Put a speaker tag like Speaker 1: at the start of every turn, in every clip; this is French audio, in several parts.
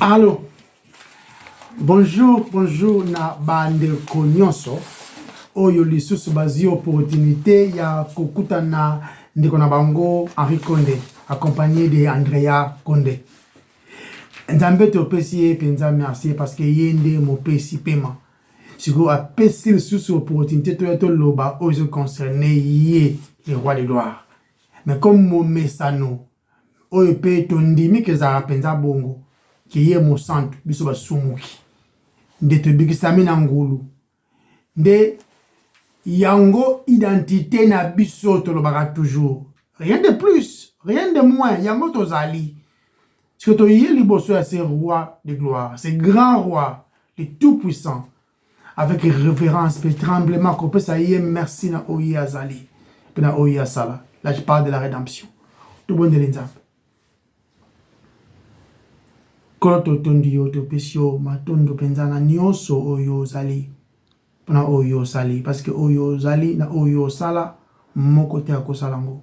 Speaker 1: Allô, bonjour na bandeko nyonso oyo lisusu bazi opportunité ya kokutana ndeko na bango Henri Konde accompagné de Andrea Konde. Nzambe topesi ye penza merci parce que yende mopesi pema. Siko apesi lisusu opportunité to loba oyo concerné ye le roi de gloire. Mais comme mon mesano oyo pe tondimi ke za penza bongo qui est mon centre, biso basumuki. Nde tobikisami na ngulu. Nde yango identité na biso tolobaka toujours. Rien de plus, rien de moins. Yango tozali. Parce que toye liboso ya ces rois de gloire, ces grands rois, les tout-puissants, avec révérence, et tremblement, qu'on peut sailler merci na oye azali, na oye asala. Là, je parle de la rédemption. Tout bon de l'exemple. Koloto tondi yo topesio matondo penzana nyonso oyo zali pona oyo sali parce que oyo zali na oyo sala moko te akosalango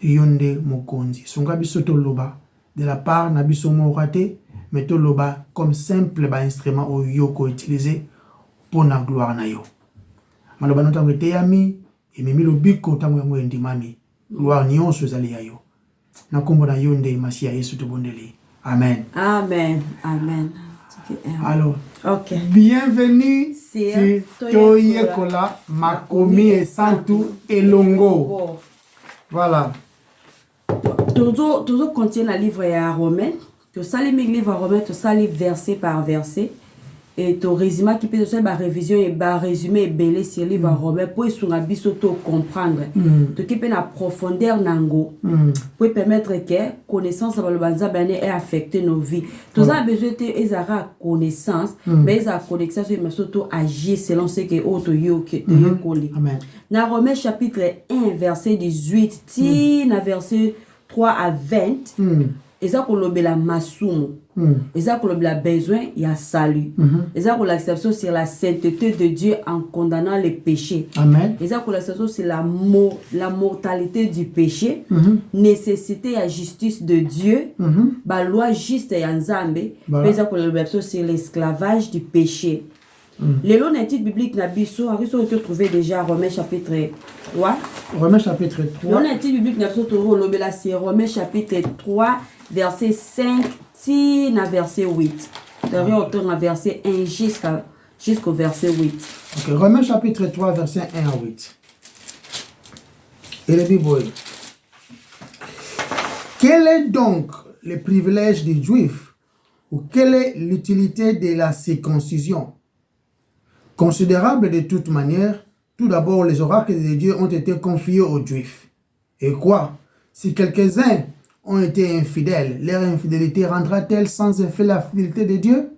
Speaker 1: yonde mokonzi songa biso toloba de la part na biso mo raté mais toloba comme simple ba instrument oyo ko utiliser pona gloire na yo maloba no tango te yami ememi lobiko tango yango endimami gloire nyonso zali ya yo na kombo na yonde masia Yesu to bondeli. Amen.
Speaker 2: Amen. Amen.
Speaker 1: Alors,
Speaker 2: okay.
Speaker 1: Bienvenue sur Toyekola, Makomi et Santu et Longo. Voilà.
Speaker 2: Toujours contient le livre à Romain. Tu sali le livre à Romain, tu sali verset par verset. Et ton résumé qui peut faire ma révision et ma résumé belé sur le livre à Romain pour sur un bisoto comprendre. Tu qui peut la profondeur nango pour permettre que connaissance à le banza bané est affecté nos vies. Tous a besoin de ezara connaissance, mais ezara connexion sur mais surtout agir selon ce que auto yo que yo koli.
Speaker 1: Amen.
Speaker 2: Dans Romains chapitre 1 verset 18 ti na verset 3 à 20. Eza kolobela masumu. Eza kolobela besoin ya salut. Eza kolakception sur la sainteté de Dieu en condamnant les péchés.
Speaker 1: Amen.
Speaker 2: Eza kolakception sur la mortalité du péché, nécessité ya justice de Dieu, ba loi juste ya nzambe, eza kolakception sur l'esclavage du péché. Les lots d'un titre biblique na biso, on peut trouver déjà Romains chapitre 3.
Speaker 1: Romains chapitre 3.
Speaker 2: Le titre biblique na biso to lobela c'est Romains chapitre 3 verset 5 ti na verset 8. D'ailleurs autant à verset 1 jusqu'au verset 8.
Speaker 1: OK, Romains chapitre 3 verset 1 à 8. Et le Bible. Quel est donc le privilège des Juifs ou quelle est l'utilité de la circoncision? Considérable de toute manière, tout d'abord les oracles de Dieu ont été confiés aux Juifs. Et quoi? Si quelques-uns ont été infidèles, leur infidélité rendra-t-elle sans effet la fidélité de Dieu?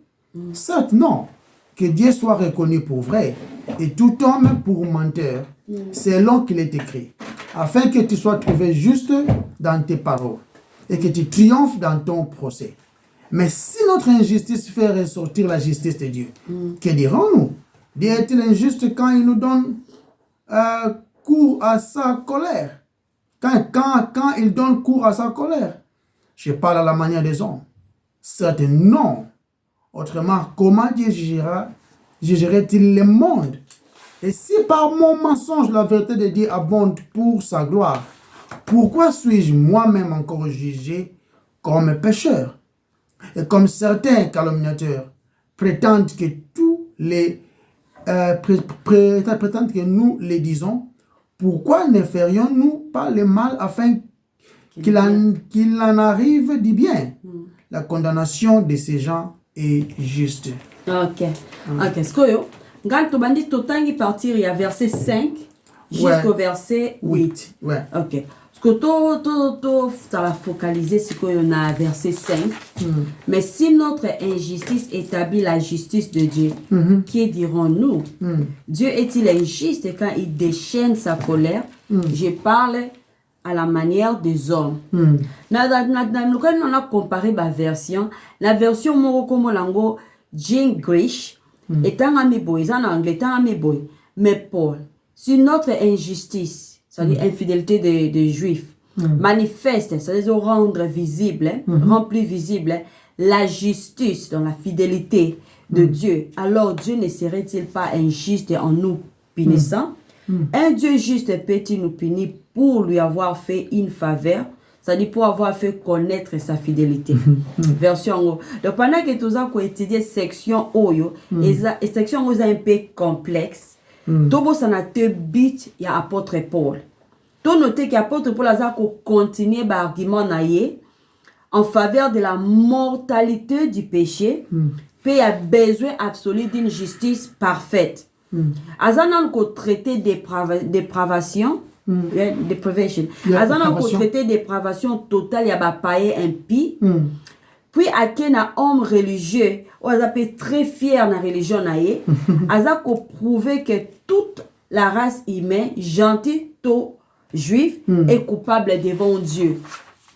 Speaker 1: Certes, non. Que Dieu soit reconnu pour vrai et tout homme pour menteur, selon qu'il est écrit, afin que tu sois trouvé juste dans tes paroles et que tu triomphes dans ton procès. Mais si notre injustice fait ressortir la justice de Dieu, que dirons-nous? Dieu est-il injuste quand il nous donne cours à sa colère? Quand il donne cours à sa colère? Je parle à la manière des hommes. Certes, non. Autrement, comment Dieu jugerait-il le monde? Et si par mon mensonge la vérité de Dieu abonde pour sa gloire, pourquoi suis-je moi-même encore jugé comme pécheur? Et comme certains calomniateurs prétendent que prétendent que nous les disons, pourquoi ne ferions-nous pas le mal afin qu'il en arrive du bien? La condamnation de ces gens est juste.
Speaker 2: Ok. Ok. Ce que quand tu bandit totangi partir il y a verset 5 jusqu'au verset 8.
Speaker 1: Ouais.
Speaker 2: Ok. Ce que ça va focaliser sur qu'on a verset 5. Mais si notre injustice établit la justice de Dieu, qui dirons-nous? Dieu est-il injuste quand il déchaîne sa colère? Je parle à la manière des hommes. Quand on a comparé la version Morokomolango, Jane Grish, étant un boy, en anglais, étant un boy. Mais Paul, si notre injustice, c'est-à-dire infidélité des Juifs, manifeste, c'est-à-dire rendre visible, remplir visible la justice, dans la fidélité de Dieu, alors Dieu ne serait-il pas injuste en nous punissant? Un Dieu juste peut-il nous punir pour lui avoir fait une faveur, c'est-à-dire pour avoir fait connaître sa fidélité. Version en haut. Donc pendant que tu as étudié section Oyo, et section Oyo est un peu complexe, tout ça n'a deux bits, il y a apôtre Paul. Tu noter qu'apôtre Paul a continué l'argument en faveur de la mortalité du péché, puis il a besoin absolu d'une justice parfaite. Azana ko traité dépravation, deprivation. Azana ko traité dépravation totale, ya ba paye impie. Puis akena homme religieux, ou azapé très fier na religion naie, azako prouver que toute la race humaine, gentil to juif, est coupable devant Dieu.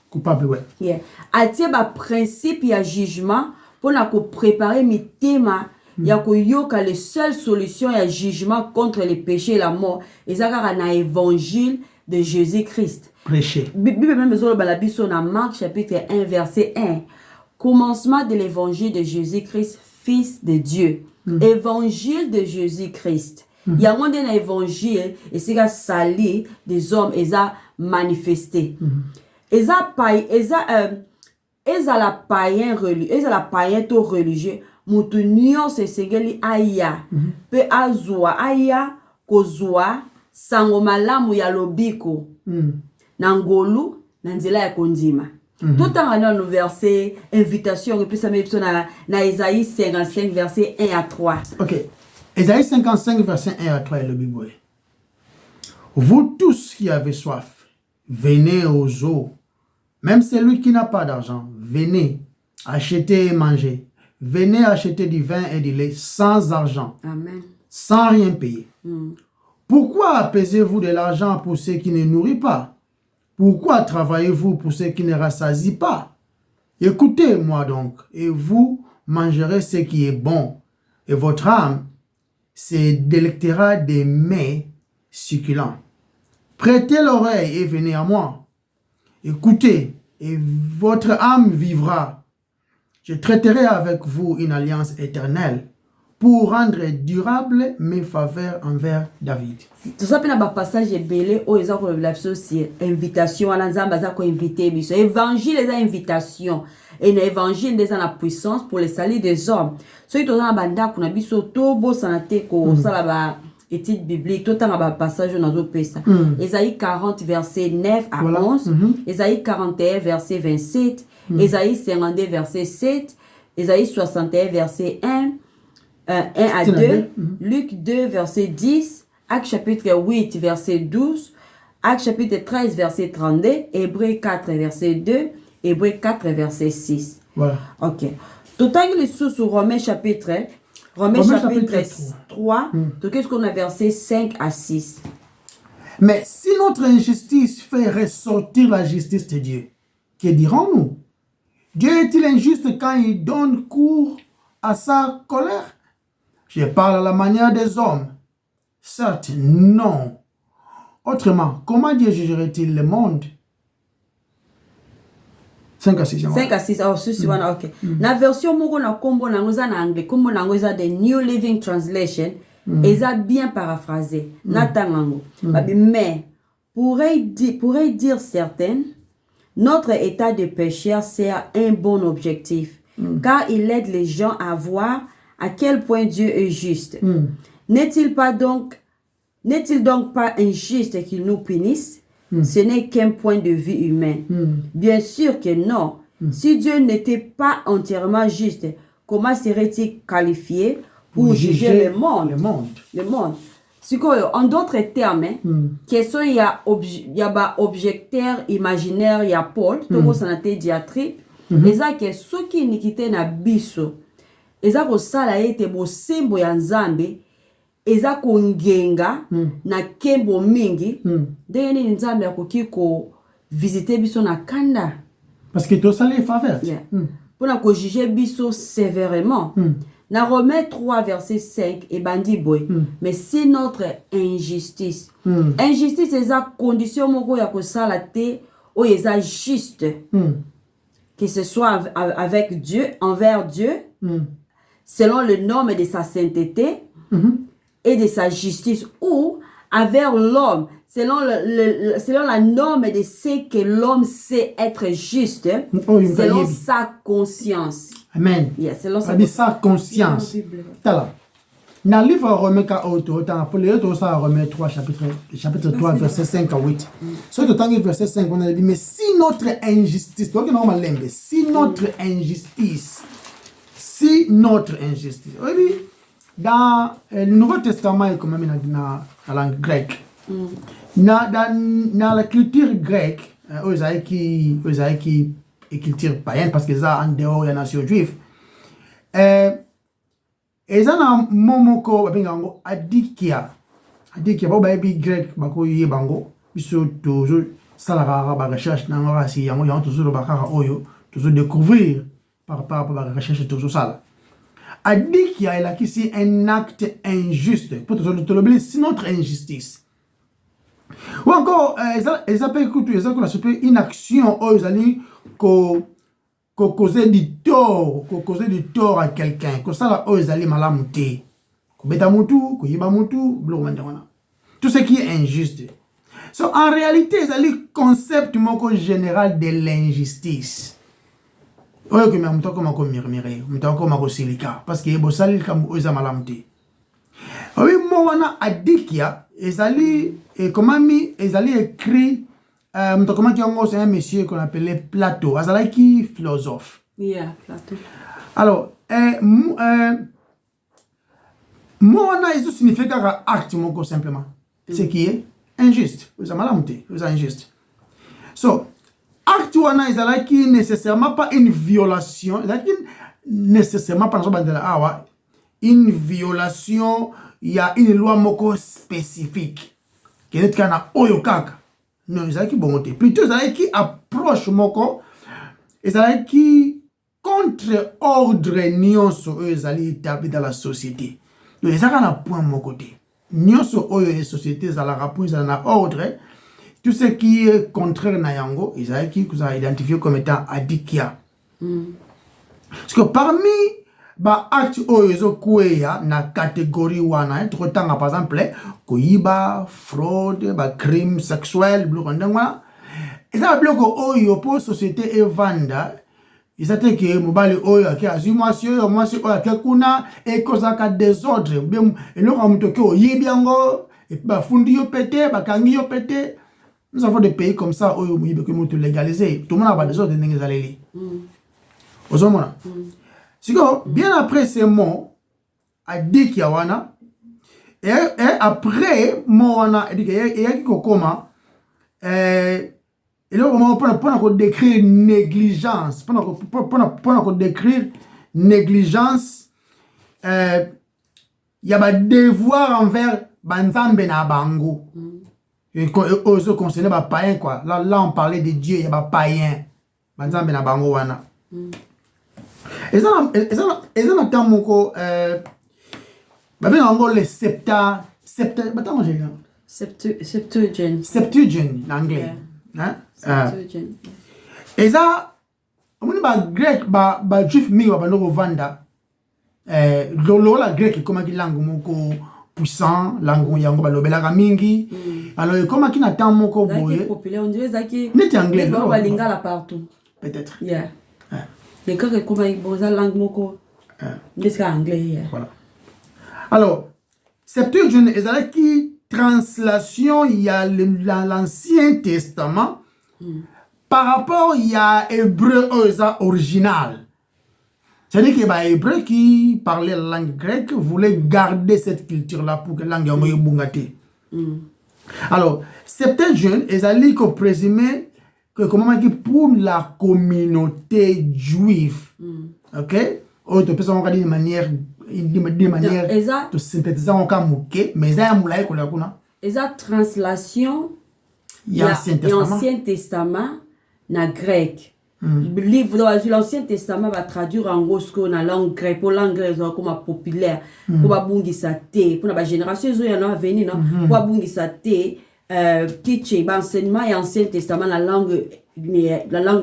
Speaker 1: Coupable, ouais.
Speaker 2: Yeah. Atie ba principe ya jugement pour na ko préparer mi tema. Il y a la seule solution à jugement contre les péchés et la mort. Et ça, c'est l'évangile de Jésus-Christ.
Speaker 1: Prêcher.
Speaker 2: Bible même dans Marc chapitre 1 verset 1. Commencement de l'évangile de Jésus-Christ, Fils de Dieu. Évangile de Jésus-Christ. Il y a un évangile et c'est la sali des hommes et ça manifesté. Et ça la païen religieux, et ça la païen to religieux. Mutunio se segeli aya pe azua aya kozua sango malamu ya lobiko na ngolu na nzela ya kondima. Tout en allant au verset invitation et puis ça met na Isaïe 55 verset 1 à 3.
Speaker 1: OK. Isaïe 55 verset 1 à 3 est le Bible. Vous tous qui avez soif, venez aux eaux. Même celui qui n'a pas d'argent, venez acheter et manger. Venez acheter du vin et du lait sans argent,
Speaker 2: Amen.
Speaker 1: Sans rien payer. Pourquoi pesez-vous de l'argent pour ceux qui ne nourrissent pas? Pourquoi travaillez-vous pour ceux qui ne rassasient pas? Écoutez-moi donc, et vous mangerez ce qui est bon, et votre âme se délectera des mets succulents. Prêtez l'oreille et venez à moi. Écoutez, et votre âme vivra. Je traiterai avec vous une alliance éternelle pour rendre durable mes faveurs envers David.
Speaker 2: Tout ça, un passage belé où ils ont aussi invitation à l'ensemble, ils ont invité. Évangile est invitation. Et l'évangile est la puissance pour le salut des hommes. Ce qui est dans la bande, qu'on a vu sur tout beau santé, qu'on a étude biblique, tout un passage dans nos pays. Ésaïe 40, verset 9 à 11. Ésaïe 41, verset 27. Ésaïe 52, verset 7, Ésaïe 61, verset 1 à 2, Luc 2, verset 10, Actes chapitre 8, verset 12, Actes chapitre 13, verset 32, Hébreux 4, verset 2, Hébreux 4, verset 6.
Speaker 1: Voilà.
Speaker 2: Ok. Tout à l'heure, sur Romains chapitre 3, tout qu'est-ce qu'on a verset 5 à 6.
Speaker 1: Mais si notre injustice fait ressortir la justice de Dieu, que dirons-nous? Dieu est-il injuste quand il donne cours à sa colère? Je parle à la manière des hommes. Certes, non. Autrement, comment Dieu jugerait-il le monde? 5 à 6.
Speaker 2: 5 à 6, oh, c'est ok. La version moko na kombo na ngoza na anglais, kombo na ngoza de New Living Translation, et ça bien paraphrasé. Natangango. Mais, pourrait dire certaines, notre état de pécheur sert un bon objectif, car il aide les gens à voir à quel point Dieu est juste. N'est-il donc pas injuste qu'il nous punisse? Ce n'est qu'un point de vue humain. Bien sûr que non. Si Dieu n'était pas entièrement juste, comment serait-il qualifié pour juger le monde? Le monde. En d'autres termes, question il y a objecteur imaginaire, il y a Paul, tout ça n'a été diatribe, et ça que ceux qui n'équitaient na biso, et ça que ça a été beau symbole ya Nzambe, et ça qu'on ngenga na kembo mingi, d'ailleurs ni Nzambe ya koki ko visiter biso na kanda.
Speaker 1: Parce que tout ça les faveurs.
Speaker 2: Pour na ko juger biso sévèrement. Dans Romains 3, verset 5, et bandi boy. Mais si notre injustice, injustice c'est la condition moko ya ko salate o eza juste. que ce soit avec Dieu, envers Dieu, selon le norme de sa sainteté et de sa justice, ou envers l'homme, selon la norme de ce que l'homme sait être juste, selon sa conscience.
Speaker 1: Amen.
Speaker 2: Yeah, selon
Speaker 1: sa conscience. Tala. Dans le livre Romains 3, chapitre 3, verset 5 à 8. Sur le temps verset 5, on a dit, mais si notre injustice, oui, dans le Nouveau Testament, il comme même dans la langue grecque. Dans la culture grecque, aux qui culture païenne, parce que ça en dehors de la nation juive, et ça na momoko babengango adikia ba baby grec bako yebango biso toujours salara ba recherche na ngora si yango yango toujours ba kaka oyo toujours découvrir par rapport à la recherche toujours ça adikia il a qui c'est un acte injuste pour toujours te l'oublier c'est notre injustice ou encore ils appellent écoute ils appellent une action aux alliés causer du tort à quelqu'un, que ça là, ils allaient malamuter. Beta mutu, yiba mutu, tout ce qui est injuste. So, en réalité, ils allaient concept général de l'injustice. Oui, que mais mutu comme on murmurer, mutu comme on silika, parce que bon ça, comme ils malamuter. Oui, moi on a dit qu'il y a, ils allaient et comment ils allaient écrire. Comment c'est un monsieur qu'on appelait Platon, Azalaki philosophe.
Speaker 2: Yeah, Platon.
Speaker 1: Alors, moi, ça signifie qu'un acte, simplement. Ce qui est injuste. Vous avez malamouté, vous êtes injuste. So, acte, Azalaki nécessairement pas une violation, nécessairement pas une violation, il y a une loi moko spécifique. Qui est kana oyokaka. Non, ils ont qui bonté. Plutôt, ils ont qui approche moko. Ils ont qui contre-ordre nyonso ils ont établi dans la société. Donc, ils ont un point mon côté. Nyonso oyo société ils ont rapport, ils ont un ordre. Tout ce qui est contraire na yango, ils ont qui vous a identifié comme étant adikia. Parce que parmi ba acte oyo kueya na catégorie wana trop tanga par exemple koyiba fraude ba crime sexuel blokondangwa eza bloko oyo po société evanda izate ke mobali oyo ke azimwasi oyo mwasi oyo ke kuna e kozaka désordre bem eloko mutoke oyibi yango et ba fundi yo pété ba kangi yo pété. Nous avons des pays comme ça oyo muyibe ke muto légaliser tout le monde a ba désordre ndenge zaleli ozomona. Bien après ces mots, a dit qu'il y a et après moana il y a qui comment et là on peut décrire négligence pour décrire négligence il y a un devoir envers banzambe na bango et aux concernés ba païen quoi là on parlait de Dieu il y a ba païen banzambe na bango wana. Et ça n'a pas beaucoup. Mais encore les Septuagint en anglais.
Speaker 2: Septuagint.
Speaker 1: Et ça, on a grec, juif mi va nous vendre. La grec comment qui langue moko puissant, langue yango ba lobela mingi. Alors comment qui n'attend moko boye.
Speaker 2: Populaire, on dirait ça qui.
Speaker 1: N'est anglais.
Speaker 2: On va lingala partout.
Speaker 1: Peut-être.
Speaker 2: Yeah. Les cas que comment ils posent la langue moko. C'est anglais.
Speaker 1: Voilà. Alors, Septuagint est qui translation il y a l'Ancien Testament par rapport il y a hébreu original. C'est-à-dire qu'il y a des hébreux qui parlaient la langue grecque voulaient garder cette culture-là pour que la langue soit bungate. Alors, Septuagint est qu'on présumait que comment pour la communauté juive, ok, ou tu peux savoir d'une manière de synthétiser en cas mouké, mais ça a moulay qu'on a kuna.
Speaker 2: Et ça translation
Speaker 1: il y a
Speaker 2: l'Ancien Testament na grec. Le livre de l'Ancien Testament va traduire en gros ce qu'on a langue grecque pour langue grecque comme populaire pour ba bungi sa té pour la génération zo yana venir non pour bungi sa té teaching, enseignement et Ancien Testament, la langue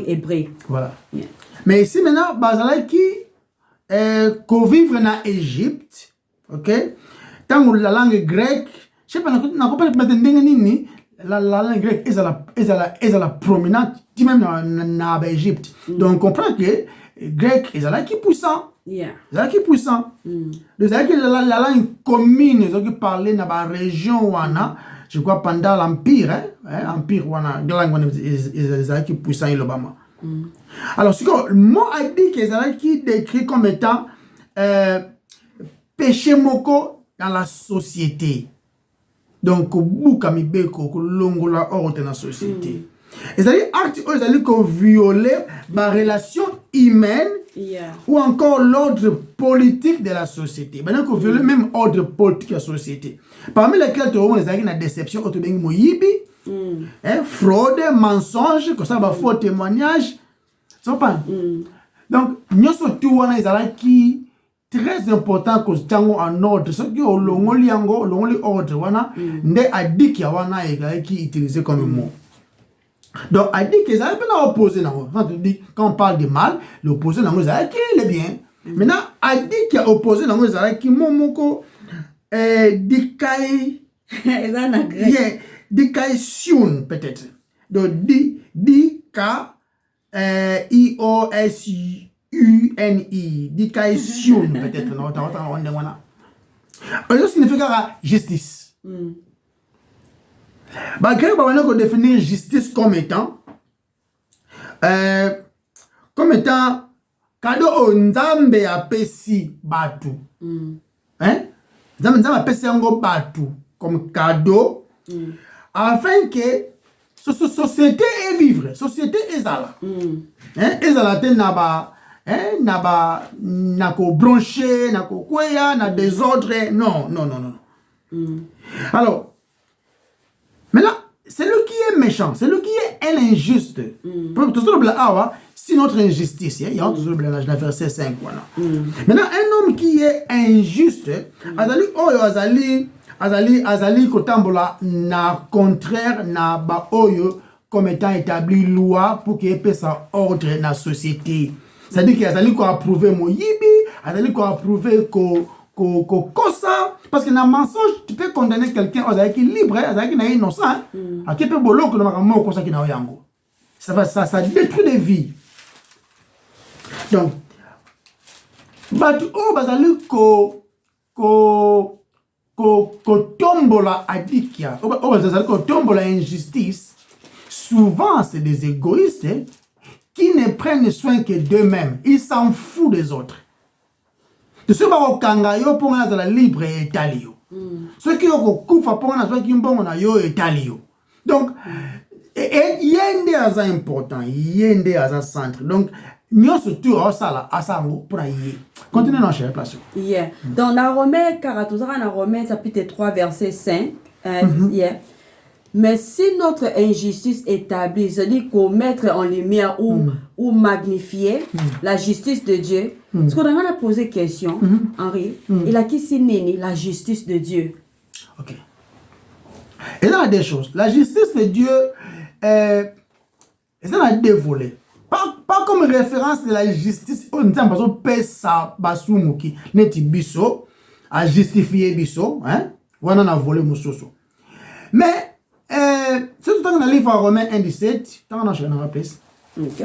Speaker 2: hébreu.
Speaker 1: Voilà.
Speaker 2: Yeah.
Speaker 1: Mais ici maintenant, bazalaki ko vivre na Égypte, ok? Tant la langue grecque, je sais pas, n'a pas nini la langue grecque est la prominente, même na Égypte. Donc on comprend que grec est la qui puissant.
Speaker 2: Yeah.
Speaker 1: C'est qui puissant. Donc c'est que la langue commune, c'est qui parler dans la région wana, je crois pendant l'empire, empire wana, la langue est qui puissant il Obama. Alors ce que moi a dit que c'est qui décrit comme étant péché moko dans la société. Donc buka mibeko ko longola hors de la société. Et c'est-à-dire acte c'est-à-dire qu'on violer ma relation humaine.
Speaker 2: Yeah.
Speaker 1: Ou encore l'ordre politique de la société. Maintenant qu'on viole même ordre politique de la société. Parmi lesquels tu vois les la déception, fraude, mensonge, comme ça, faux témoignage. Donc, nous sommes tous qui très important que nous en ordre. Ce qui est ordre, nous a dit qu'il y a qui utilisé comme mot. Donc, elle dit que ça peut opposer. Quand on parle de mal, l'opposé, c'est le bien. Maintenant, elle dit qu'il y a opposé, qui momoko dikai sion peut-être. Donc, dika I-O-S-U-N-I. Dikai sion peut-être. Ça signifie justice. Quand on définit justice comme étant cadeau au nzambe apesi batu. Hein? Nzambe apesi yango batu comme cadeau afin que société est vivre, société ezala. Hein? Ezala te na ko broncher, na ko kweya, na désordre, non. Alors maintenant, c'est lui qui est méchant, c'est lui qui est injuste. Si notre injustice, il y a toujours le verset 5. Maintenant, un homme qui est injuste, azali kotambola na contraire na ba oyo comme étant établi loi pour qu'il y ait sa ordre dans la société. C'est-à-dire qu'il azali ko approuver moyibi, azali ko approuver ko kosa, parce que dans le mensonge tu peux condamner quelqu'un qui est libre, qui est innocent, qui peut bolo que dans kosa qui na yango. Ça détruit des vies. Donc batu o bazali ko tombola adikia, o bazali ko tombola injustice. Souvent c'est des égoïstes qui ne prennent soin que d'eux-mêmes. Ils s'en foutent des autres. De ceux qui ont kangayo pour la libre et talio. Ceux qui ont kufa pour la qui ont yo et talio. Donc yende aza important, yende aza centre. Donc nous surtout ça là pour y continuer dans la place.
Speaker 2: Yeah. Dans la Romains 14, dans Romains chapitre 3 verset 5, yeah. Mais si notre injustice établie, c'est-à-dire qu'on mette en lumière ou magnifier la justice de Dieu, parce qu'on a posé question, Henri, il a qui s'est né la justice de Dieu.
Speaker 1: Ok. Et là, il y a des choses. La justice de Dieu, c'est a dévolé. Pas comme référence de la justice, on dit parce que pesa basumuki neti biso a justifier biso, hein? On a volé musoso. Mais c'est tout le temps dans le livre Romains 1:17, tant qu'on a place.
Speaker 2: Ok.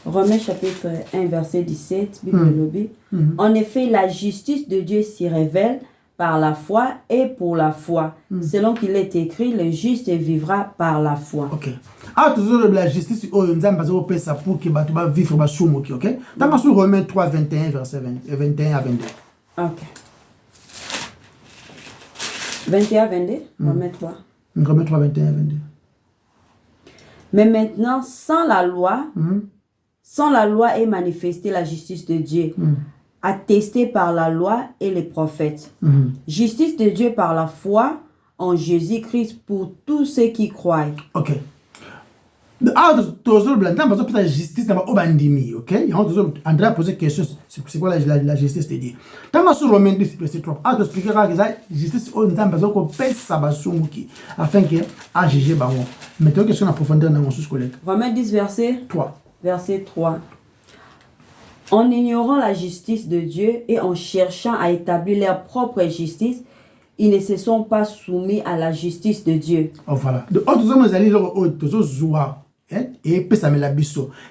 Speaker 2: Romains chapitre 1 verset 17, Bible lobby. En effet, la justice de Dieu s'y révèle par la foi et pour la foi. Selon qu'il est écrit, le juste vivra par la foi.
Speaker 1: Ok. Ah, toujours la justice, on nous a pas ça pour que tu vas vivre par soumoki, ok? Dans le Romains 3, 21, verset 21 à 22.
Speaker 2: Ok. 21 à 22, Romains 3.
Speaker 1: Romains 3, 21 à 22.
Speaker 2: Mais maintenant, sans la loi est manifestée la justice de Dieu, attestée par la loi et les prophètes. Justice de Dieu par la foi en Jésus-Christ pour tous ceux qui croient.
Speaker 1: Ok. la justice n'a pas obandimi, ok? André a posé une question, c'est quoi la justice de Dieu? Tant que sur Romains 10, verset 3, a expliqué que la justice on a besoin qu'on pèse sa basumuki afin que a jugé bango. Mettons question en profondeur dans mon sous-collègue.
Speaker 2: Romains 10, verset
Speaker 1: 3.
Speaker 2: Verset 3. En ignorant la justice de Dieu et en cherchant à établir leur propre justice, ils ne se sont pas soumis à la justice de Dieu.
Speaker 1: Oh, voilà.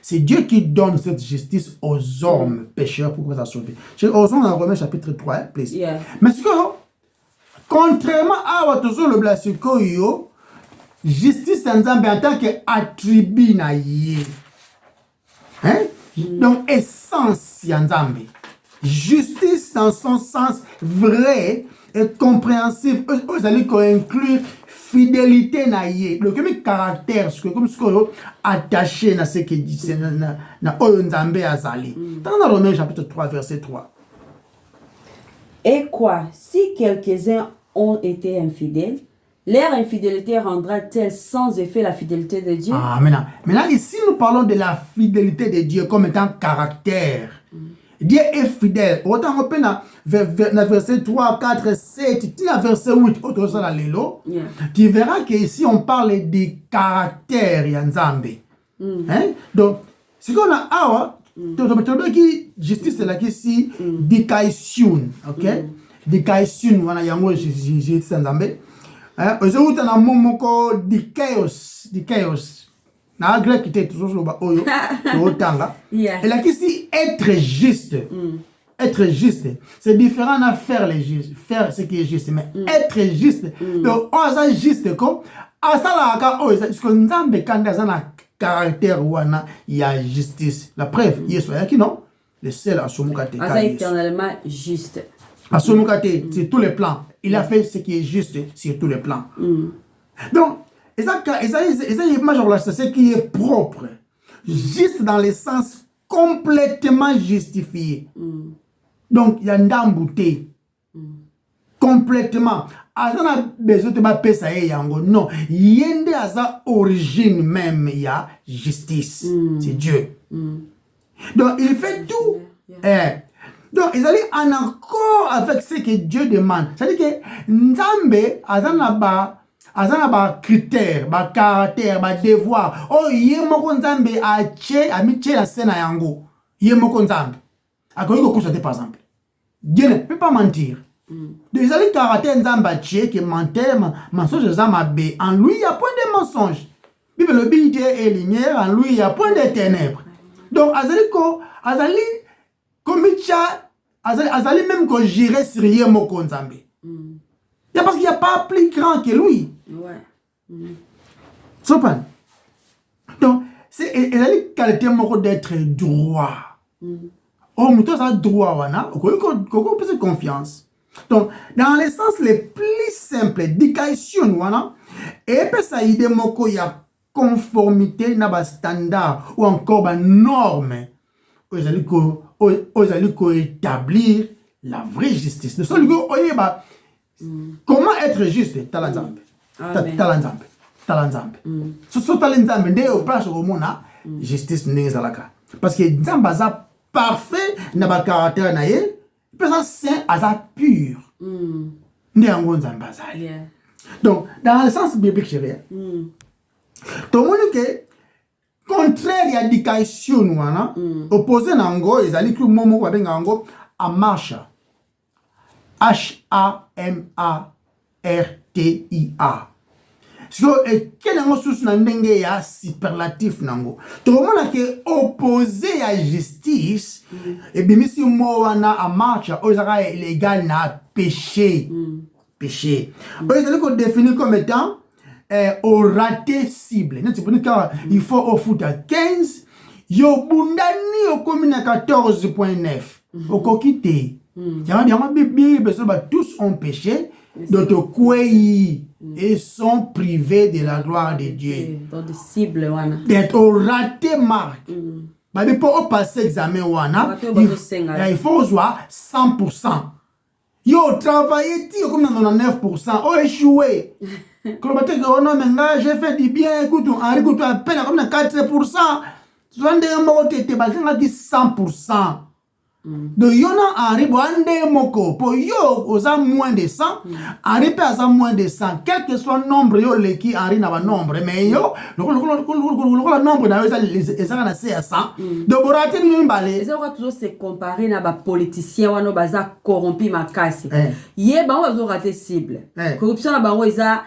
Speaker 1: C'est Dieu qui donne cette justice aux hommes pécheurs pour pouvoir s'en sauver. Osons dans Romains chapitre 3, please.
Speaker 2: Yeah.
Speaker 1: Mais ce que, contrairement à votre le blasco, justice en tant qu'attribut na yé. Hein? Donc, essence yanzambe. Justice dans son sens vrai et compréhensif. Vous allez inclure fidélité na yé. Le caractère, comme ce qu'on attaché na ce que dit, na oyonzambe azali. Dans Romains chapitre 3, verset 3.
Speaker 2: Et quoi, si quelques-uns ont été infidèles, leur infidélité rendra-t-elle sans effet la fidélité de Dieu?
Speaker 1: Ah, maintenant, ici, nous parlons de la fidélité de Dieu comme étant caractère. Dieu est fidèle. Autant on peut dans verset 3, 4, 7, tu as verset 8, tu verras qu'ici, on parle de caractère Yanzambe. Hein? Donc, ce qu'on a awa, justice c'est là ici, dikaïsion, ok? Dikaïsion, on a yango justice Yanzambe. Aujourd'hui, on a momoko dikaïos. Na grec qui était toujours sur le otanga. Et là ici, être juste. Être juste, c'est différent à faire ce qui est juste, mais être juste. Donc, on a juste comme à ça là, ce qu'on a quand dans caractère ou il y a justice. La preuve, il y a qui non? Le seul à son mukate.
Speaker 2: Éternellement juste.
Speaker 1: À son mukate, sur tous les plans. Il a fait ce qui est juste sur tous les plans. Donc, et ça, c'est ce qui est propre. Juste dans le sens complètement justifié. Donc, il y a une dambouté. Complètement. Azana besoin de ma paix, ça y est, non. Yende à sa origine même, il y a justice. C'est Dieu. Donc, il fait tout. Donc, ils allaient en accord avec ce que Dieu demande. C'est-à-dire que Nzambe, azana ba critère, ba caractère, ba devoir. Oh, yemoko Nzambe a miche la scène à yango. Yemoko Nzambe. Akoyi ko constater par exemple. Dieu ne peut pas mentir. Donc, ils allaient caractère Nzambe a qui est menteur, mensonge Nzambe. En lui, il n'y a point de mensonge. Bible le Dieu est lumière, en lui, il n'y a point de ténèbres. Donc, azali même qu'on gérait sur Yemoko Nzambe. Parce qu'il n'y a pas plus grand que lui. Donc, il a les qualités d'être droit. Oh, mais toi, ça droit, wana. Qu'on peut se confiance. Donc, dans les sens les plus simples, d'éducation, wana, et puis ça y est, il y a conformité, na ba standard, ou encore ba norme. Ils allaient établir la vraie justice. De celui comment être juste? Talanzambe. Talanzambe. So talanzambe, nde au place au monde, justice n'exalaka. Parce que Nzambaza parfait, n'a pas caractère naïe, puis ça saint, aza pur. Nde ango Nzambaza. Donc, dans le sens biblique, chérie, tout le monde que contraire à l'éducation, opposé nango, ils allaient que momo wa benga ango a marche. H-A-M-A-R-T-I-A. Quel est le sous n'andenge ya superlatif nango? Tout le monde qui est opposé à justice, et bien si mo wana a marche, osera illégal na péché. Péché. Ils allaient définir comme étant au raté cible. Il faut au foot à 15, yo bundani au commune à 14.9. Au coquité. Tous ont péché, d'autres couilles et sont privés de la gloire de Dieu. D'être au raté marque. Pour passer examen, il faut voir 100%. Yo, travaillez, comme dans 99%. Oh, échoué. Quand on dit que non, mais j'ai fait du bien, écoute, Henri, écoute, à peine comme 4%. Tu as dit 100%. Donc, il y en a Henri, pour yo, osa moins de 100, Henri peut avoir moins de 100. Quel que soit le nombre, yo, les qui Henri n'a pas nombre, mais yo, le nombre n'a pas les 100. Donc, on a été une balai.
Speaker 2: Les gens toujours se comparer à des politiciens ou à des corrompus ma casse. Hier, on a raté cible. Corruption na bango eza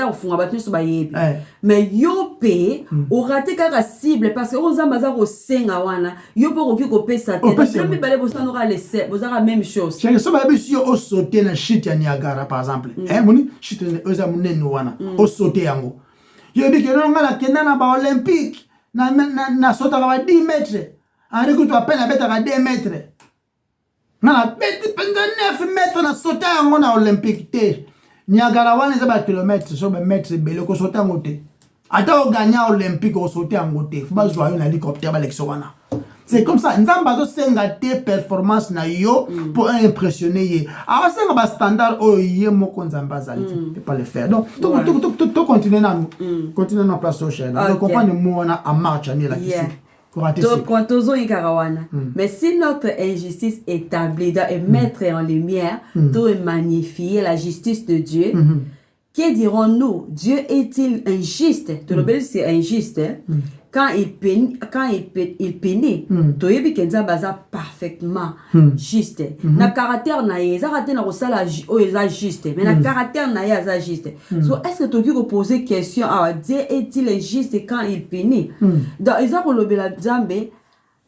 Speaker 2: au fond abattu sur bayebi. Mais yo pe o raté kaka cible parce que on a baza ko senga wana yo po ko pesa tête. Même balé bossa n'aura laissé, bossa la même chose.
Speaker 1: Chez so ba bi au sauter na shit ya Niagara par exemple. Moni shit oza munene wana o sauter yango. Yo bi ke non ngala kenda na ba olympique na sauter ba 10 mètres. Henri ko to à peine à beta 2 mètres. Na beti pendant 9 mètres na sauter yango na olympique té. Niagara wana eza ba kilomètres so ba mètres belé ko sauter yango té. Ata o gagner olympique o sauter yango té. Faut pas jouer un hélicoptère ba lection wana. C'est comme ça. Nzamba zo senga te performance na yo pour impressionner ye. Ah senga ba standard o ye moko nzamba zali. Tu peux pas le faire. Donc tout continuer na nous. Continuer na place au cher. Donc comprendre moi na en marche ni là ici.
Speaker 2: Donc, quand on mais si notre injustice est établie et mettre en lumière, de magnifier la justice de Dieu, que dirons-nous? Dieu est-il injuste? Tu le c'est injuste. Quand il pénit, tu es parfaitement juste. Na caractère na ye, ça raté na rosala juste, mais na caractère na ye ça juste. So est-ce que tu peux poser question à Dieu est-il injuste quand il pénit? Donc ils ont le bela Nzambe,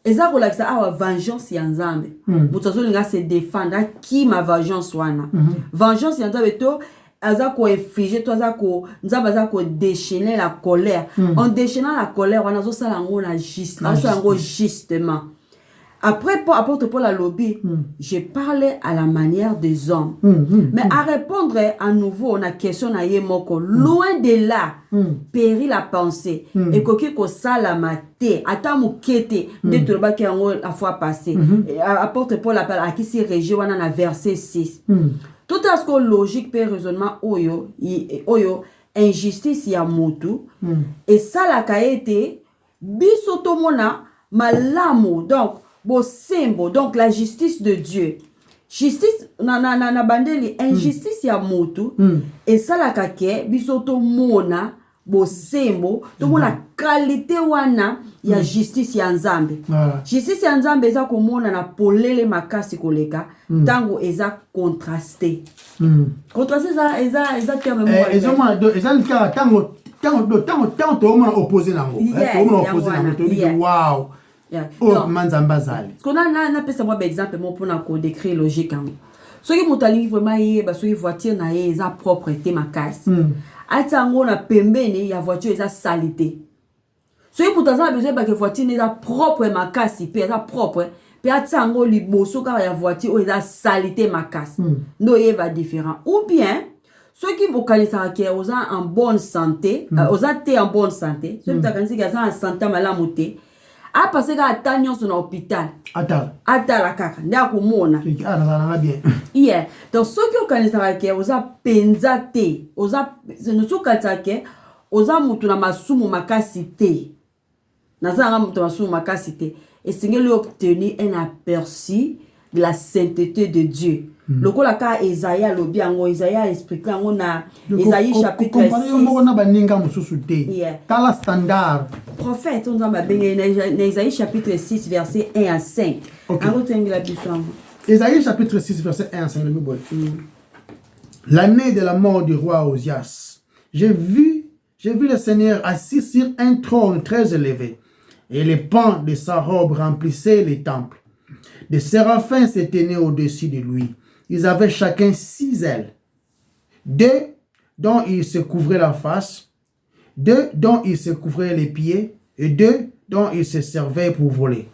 Speaker 2: ils ont la vengeance ya Nzambe. Mutazo linga se défendre qui ma vengeance wana. Vengeance ya Nzambe to azako infliger toi azako Nzambe azako déchaîner la colère. En déchaînant la colère on a zo sala ngo na juste, on sala ngo justement. Après apporte Paul la lobby, je parlais à la manière des hommes. Mais à répondre à nouveau à question na yemoko, loin de là périt la pensée et koki ko sala maté ata mukete de toloba ki yango la fois passée. Apporte Paul appelle à qui s'y réjouit wana na verset 6. Tout à ce que logique peut raisonnement oyo injustice ya mutu et ça la kaete bisoto mona malamu donc bo sembo donc la justice de Dieu. Justice na bandeli injustice ya mutu et ça la kake bisoto mona bo sembo to la qualité wana ya justice ya Nzambe. Justice ya Nzambe eza ko mona na polele makasi koleka tango eza contrasté. Contrasté eza terme mo.
Speaker 1: Eza le cas tango to mona opposé nango. To mona opposé nango to dit wow. Oh manzamba zali.
Speaker 2: Parce qu'on a pesa moi exemple mo pour na ko décrire logique hein. So ki mutali vraiment ye ba so ki voiture na ye eza propreté makasi. Atango na pembeni ya voiture eza salité. So ki mutaza besoin ba que voiture eza propre makasi pe eza propre pe atango liboso ka ya voiture eza salité makasi. No ye va différent ou bien ceux qui vocalisent qui sont en bonne santé, aux athées en bonne santé, ceux qui sont en santé malamuté, a passé à Tagnon sur l'hôpital. Ata la caca, n'a pas mona.
Speaker 1: Bien.
Speaker 2: Yeah. Donc ceux qui organisent qui aux a penzate, aux a ne sont qu'à aux a mutu na masumu makasité. Nazara mutu masumu makasité. Et c'est lui obtenu un aperçu de la sainteté de Dieu. Le cas ka Isaïe le bien Isaïe explique on a Isaïe chapitre 6.
Speaker 1: Kala standard.
Speaker 2: Prophète on va Isaïe chapitre 6 verset 1 à 5.
Speaker 1: Isaïe chapitre 6 verset 1 à 5 L'année de la mort du roi Osias, j'ai vu le Seigneur assis sur un trône très élevé et les pans de sa robe remplissaient les temples. Des séraphins se tenaient au-dessus de lui. Ils avaient chacun 6 ailes. 2 dont ils se couvraient la face, 2 dont ils se couvraient les pieds, et 2 dont ils se servaient pour voler.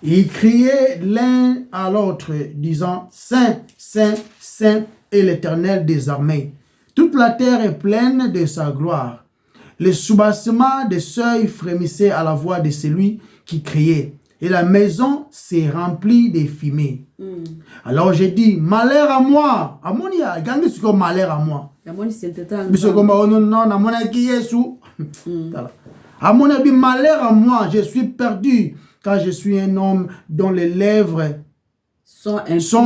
Speaker 1: Ils criaient l'un à l'autre, disant, Saint, Saint, Saint est l'Éternel des armées. Toute la terre est pleine de sa gloire. Les soubassements des seuils frémissaient à la voix de celui qui criait. et la maison s'est remplie de fumée. Alors j'ai dit, malheur à moi. Amoni a gagné ce comme malheur à moi. Biso comme non non na mona ki Yesu. Amoni a dit malheur à moi, je suis perdu car je suis un homme dont les lèvres sont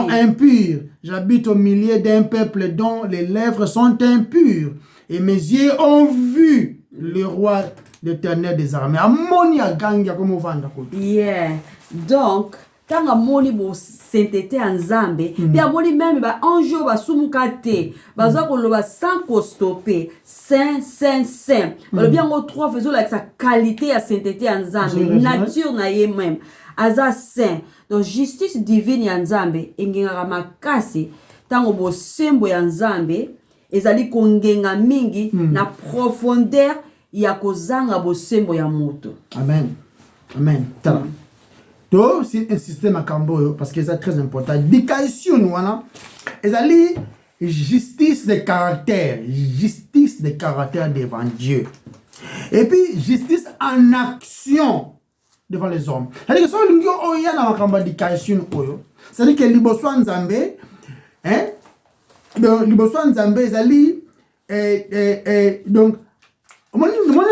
Speaker 1: impures. J'habite au milieu d'un peuple dont les lèvres sont impures et mes yeux ont vu le roi l'Éternel des armées. Amoni a gagné comme vanda ko.
Speaker 2: Yeah. Donc tanga moni bo sainteté en Nzambe, puis amoni même ba anjo ba sumukate, baza ko loba sans ko stopper, saint. Le bien ngo trois faisons avec sa qualité à sainteté en Nzambe, nature na ye même. Aza saint. Donc justice divine ya Nzambe engengaka makasi tango bo sembo ya Nzambe ezali kongenga mingi na profondeur ya kozanga bo sembo ya moto.
Speaker 1: Amen. Amen. Tala. Donc, c'est un système à Camboyo parce que c'est très important. L'éducation, voilà, ezali justice de caractère devant Dieu. Et puis justice en action devant les hommes. C'est-à-dire que si on y a dans la éducation, c'est-à-dire que liboso Nzambe, hein, donc liboso Nzambe ezali donc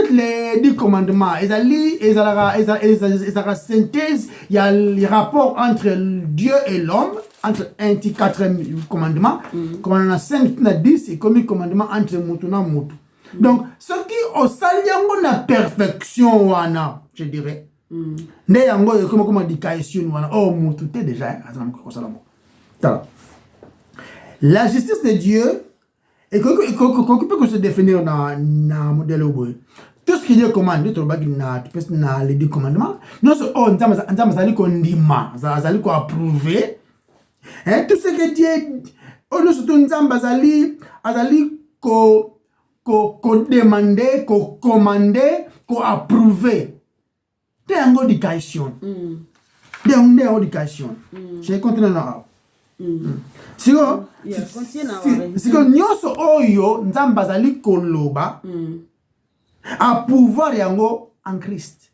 Speaker 1: les 10 commandements, ils la synthèse, il y a le rapport entre Dieu et l'homme, entre un et 4 commandements, comme on a 5, on a 10, et comme commandement entre Moutou na Moutou. Donc, ce qui au saliango na perfection, wana, je dirais. Ne yango, comme dit Kaïsune, wana, oh Moutou, t'es déjà, la justice de Dieu, et qu'on peut se définir dans le modèle au bout. Tout ce qui Dieu commande, tu peux les 10 commandements. Non, c'est oh, nous allons condiments, nous allons approuver. Tout ce que Dieu, oh, nous allons demander, commander, approuver. C'est une éducation. C'est une éducation. Je continue là. Si nyonso oyo Nzambe azali koloba à pouvoir yango en Christ.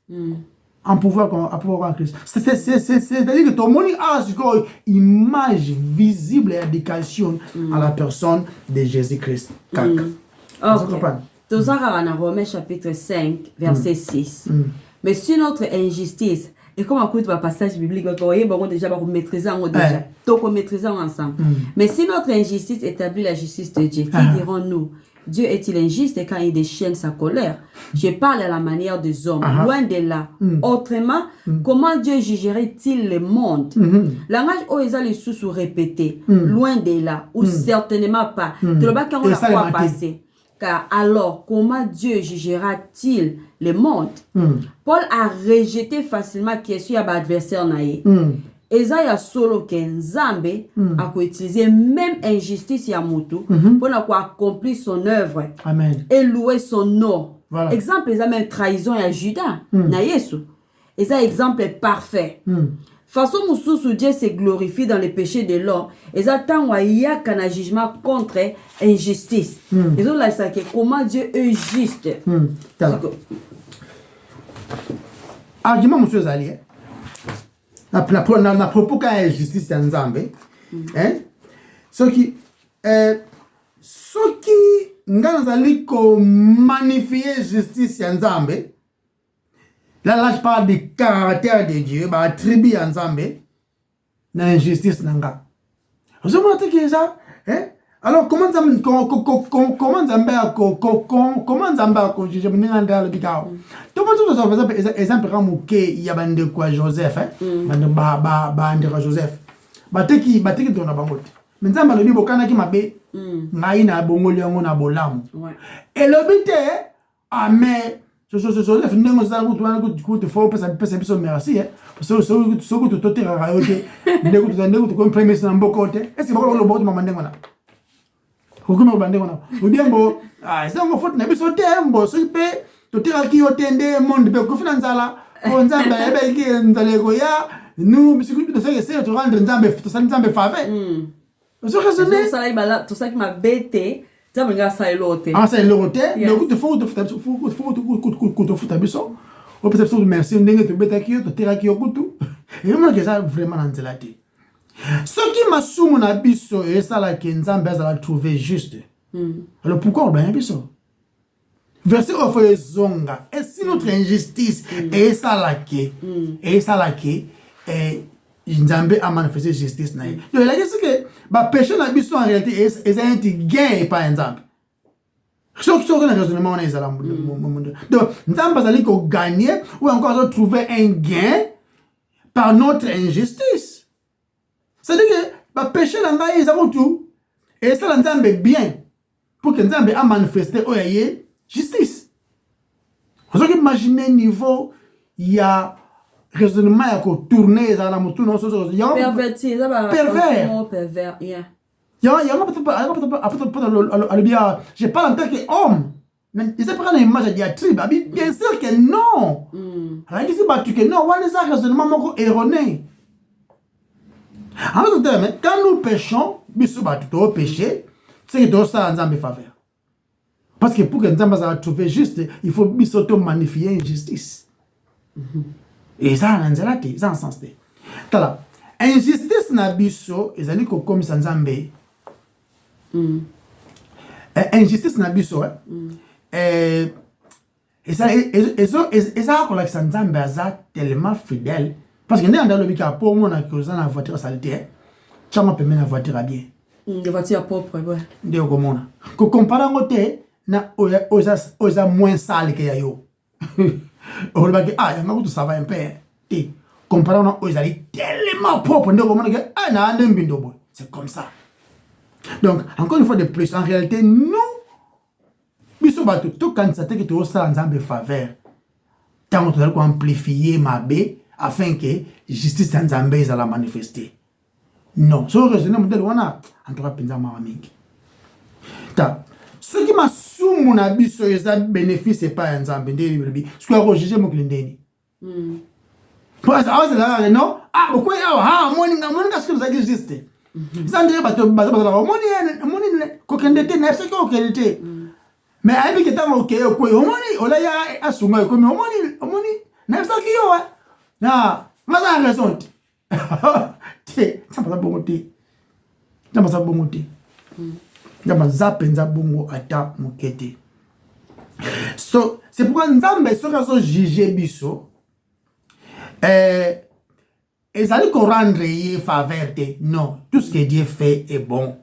Speaker 1: En pouvoir en Christ. C'est-à-dire que ton moni a image visible et indication à la personne de Jésus-Christ.
Speaker 2: Tout ça dans Romains chapitre 5 verset 6. Mais si notre injustice et comme on écoute le passage biblique, on va déjà maîtriser déjà. Donc on maîtrise ensemble. Mais si notre injustice établit la justice de Dieu, qui dirons-nous? Dieu est-il injuste quand il déchaîne sa colère? Je parle à la manière des hommes, loin de là. Autrement, comment Dieu jugerait-il le monde? Langage où ils ont les sous répété, loin de là, ou certainement pas. Tu le bas quand on a quoi passer. Car alors, comment Dieu jugera-t-il le monde? Paul a rejeté facilement question à l'adversaire naïe. Esaïe a solo que Nzambe a utilisé même injustice ya mutu pour accomplir son œuvre.
Speaker 1: Amen.
Speaker 2: Et louer son nom.
Speaker 1: Voilà.
Speaker 2: Exemple, ils ont même trahison à Judas. Na Yesu. Et ça exemple parfait. Façon mususu Dieu se glorifie dans les péchés de l'homme. Et ça tant qu'il y a un jugement contre injustice. Et donc là ça que comment Dieu est juste.
Speaker 1: Argument monsieur Zali. Na propos quand injustice en Nzambe. Hein? Ce qui ngana zali ko magnifier justice en Nzambe. Là, je parle du caractère de Dieu, bah, attribut en Nzambe, na injustice nanga. Vous avez ça, hein? Alors, comment Nzambe a jugé le bikao? Tout le monde, par exemple, il y a bande quoi Joseph, hein? Bande Joseph. Bateki dona bangote. Mais Nzambe le dit bokana ki mabe, ngai na bongoli yango na bolamu. Et le but est, ah mais Joseph ndenge za kutu faut pesa biso merci hein parce que so kutu totera rayote ndeko ko premier na mbokote est-ce que bako lo boto mama ndengona kokuma bandengona udembo ah zango faute na biso tembo so pe totera ki yotende monde pe ko fina nzala ko Nzambe ebe ki nzaleko ya nous bisiku to c'est rendre Nzambe to Nzambe faveur so raisonner
Speaker 2: ça là ibala tout ça qui m'a bêté. Ah,
Speaker 1: c'est l'autre. Mais il faut futa biso. au perception de merci ndenge to beta ki yo to tera ki yo kutu et moi que ça vraiment dans la tête ce qui m'a soumu na biso et ça la que nzambe azala trouver juste alors pourquoi on bien biso verset offre zonga et si notre injustice et ça la que nzambe a manifesté justice na ye donc il a dit que ba péché na biso en réalité est un gain et pas nzambe sauf que le raisonnement on est là donc nzambe azali ko gagner ou encore trouver un gain par notre injustice. C'est-à-dire que ba péché na ngai ezako tout et ça nzambe bien pour que nzambe a manifesté oyaye justice. Vous avez imaginé niveau il y a raisonnement ya ko tourner ça na mutu no so
Speaker 2: perverti ça va pervers yeah.
Speaker 1: Je parle en tant qu'homme. Ils se prennent une image de diatribe. Bien sûr que non. Alors, ils disent que non, on a un raisonnement erroné. En d'autres termes, quand nous péchons, nous péché, c'est que ça a un faveur. Parce que pour que nous ayons trouvé juste, il faut magnifier une justice. Et ça, c'est un sens. Injustice na biso, ils ont comme ça nzambe. Injustice na biso et ça qu'on a nzambe aza tellement fidèle parce que dans le bika pour moi na koza na voiture saleté chama peme na voiture bien
Speaker 2: de voiture propre ouais
Speaker 1: ndio komona ko compara ngote na oza moins sale que yayo on va dire ah yanga ça va un peu et comparant na oza tellement propre ndio komona que ah na ande mbindo boy c'est comme ça. Donc, encore une fois de plus, en réalité, nous, tout quand ça que tu as un faveur, tant que tu as amplifié ma bé afin que justice en Zambé soit manifester. Non, ce raisonnement de l'ouana, en tout cas, pensa ma amie. Ce qui m'a sous mon habit sur les bénéfices et pas un Zambé, ce que j'ai jugé mon client. Parce que non, ah, pourquoi ah, moi, qu'est-ce que vous avez existé? Sandre bato moni kokendete na seko kokendete mais abi ketama okeyo ko omoni olaya asunga ko omoni na saki yo na maza raison te tamba bongo te ndama zapenza bongo ata mokete so c'est pourquoi nzambe soka so juger biso et ça dit qu'on rendre faveur. Non, tout ce que Dieu fait est bon.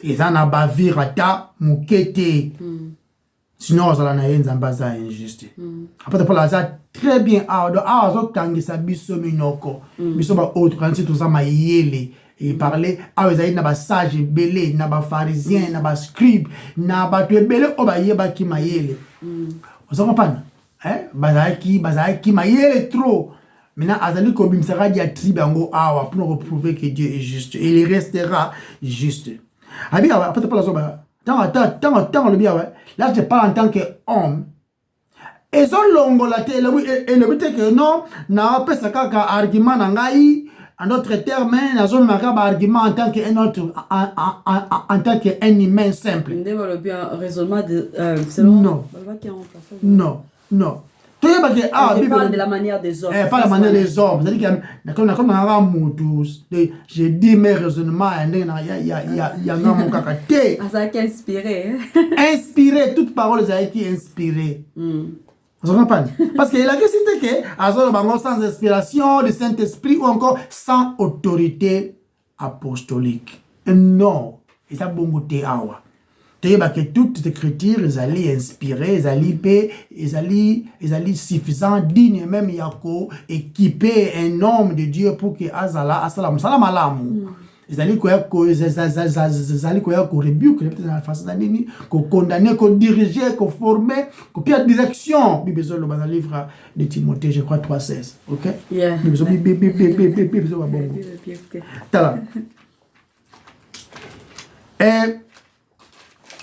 Speaker 1: Et ça n'a pas vu rata moukete. Sinon, ça n'a rien d'ambaza injuste. Après, pour la ça très bien. Ah, ça quand ça biso minoko, biso ba autre quand c'est tout ça maïele. Et parler ah ils aient na ba sage belé, na ba pharisien, na ba scribe, na ba tu belé obaye ba ki maïele. Vous comprenez? Bazaki maïele trop. Maintenant, Azali Kobim sera diatribe en awa pour prouver que Dieu est juste. Et il restera juste. Après, tu parles tant le bien, là, je parle en tant qu'homme. Et son longo la télé, et le but est que non, n'a pas ça qu'un argument n'angaï, en d'autres termes, n'a pas un argument en tant qu'un autre, en tant qu'un humain simple.
Speaker 2: Un raisonnement de. Selon.
Speaker 1: Non.
Speaker 2: Je parle de la manière des hommes.
Speaker 1: Pas la manière des hommes. C'est-à-dire que j'ai dit mes raisonnements, il y a mon caractère.
Speaker 2: Ça a été inspiré.
Speaker 1: Inspiré, toute parole a été inspirée. Vous comprenez? Parce qu'il a dit que sans inspiration du Saint-Esprit ou encore sans autorité apostolique. Non. Et ça, bon côté awa. Que toute écriture, ils allaient inspirer, ils allaient suffisant, digne même yako, équiper un homme de Dieu pour que azala, salam alamu. Ils allaient quoi rebuke, la façon d'année, qu'on condamner, qu'on diriger, qu'on former, qu'on pied direction. Bibezo le dans le livre de Timothée, je crois 3:16. Ok?
Speaker 2: Yeah.
Speaker 1: Bibezo bon. Tala.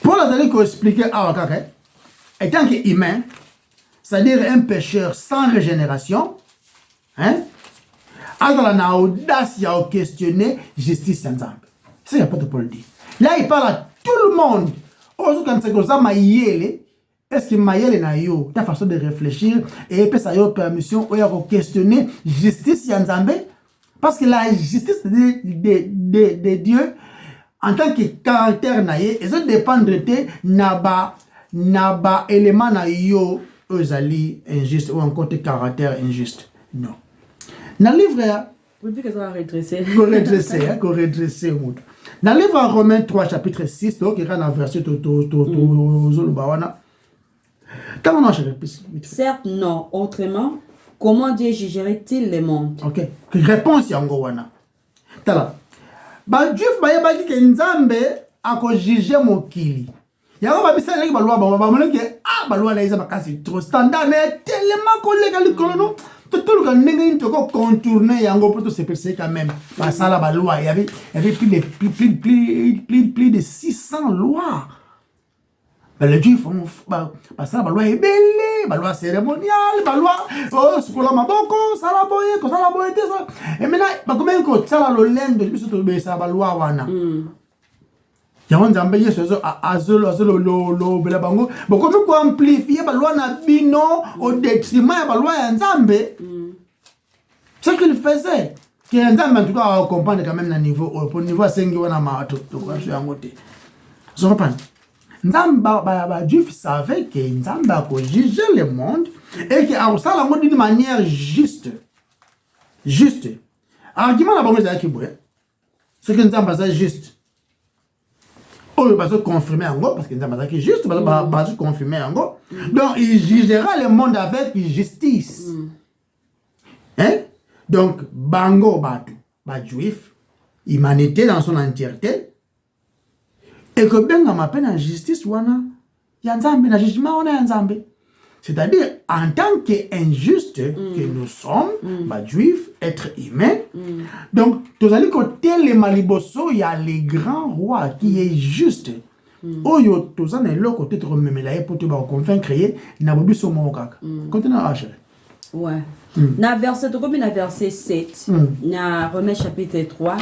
Speaker 1: Paul a dit qu'on expliquait à Wakake, étant qu'humain, c'est-à-dire un pécheur sans régénération, alors on a audace à questionner justice sans âme. C'est ce que Paul dit. Là, il parle à tout le monde. Quand c'est comme ça, est-ce que mayele na yo ta façon de réfléchir et peut ça yo permission ou ya questionner justice ya Nzambe parce que la justice de Dieu en tant que caractère na ye ça dépendre de na ba élément na yo ozali injuste ou encore tes caractère injuste non na livre
Speaker 2: oui que ça va redresser
Speaker 1: redresser dans le livre Romains 3 chapitre 6 donc il y a un verset
Speaker 2: certes non autrement comment Dieu jugerait-il le monde?
Speaker 1: OK réponse yango wana tala ba juif ba yebaki ke Nzambe ako juger mokili yango ba bisa leki ba loi ba moneke ba loi na isa makasi trop standard mais tellement koleka likolo tout le monde n'est pas contourné yango pour tout se percer quand même parce que la loi il y avait plus de 600 lois les juifs font parce que la loi est belle la loi cérémoniale la loi ce qu'on a maboko ça la boye ça et maintenant ba comment que ça la lolendo biso to be ça la loi wana yango Nzambe yeso azolo lo bela bango beaucoup ko amplifier ba loi na bino au détriment ba loi ya Nzambe ce qu'il faisait que Nzambe en tout cas comprendre quand même na niveau au niveau 5 wana mato to kwa so yango te so comprendre Nzambe ba juif savait que Nzambe a juger le monde et que a ça la mode d'une manière juste argument la bango za kiboye ce que Nzambe ça juste il va se confirmer en gros parce que Nzambe est juste va se confirmer en gros donc il jugera le monde avec justice hein donc bango batu ba juif humanité dans son entièreté et que benga m'appelle en justice wana ya Nzambe na jugement wana ya Nzambe c'est-à-dire en tant qu'injuste que nous sommes ba juif être humain donc tous allez côté les maliboso il y a les grands rois qui est juste oyo tous en le côté de rememela pour te ba convaincre créer na bobiso mo kaka continue à acheter
Speaker 2: ouais na verset 7 na Romains chapitre 3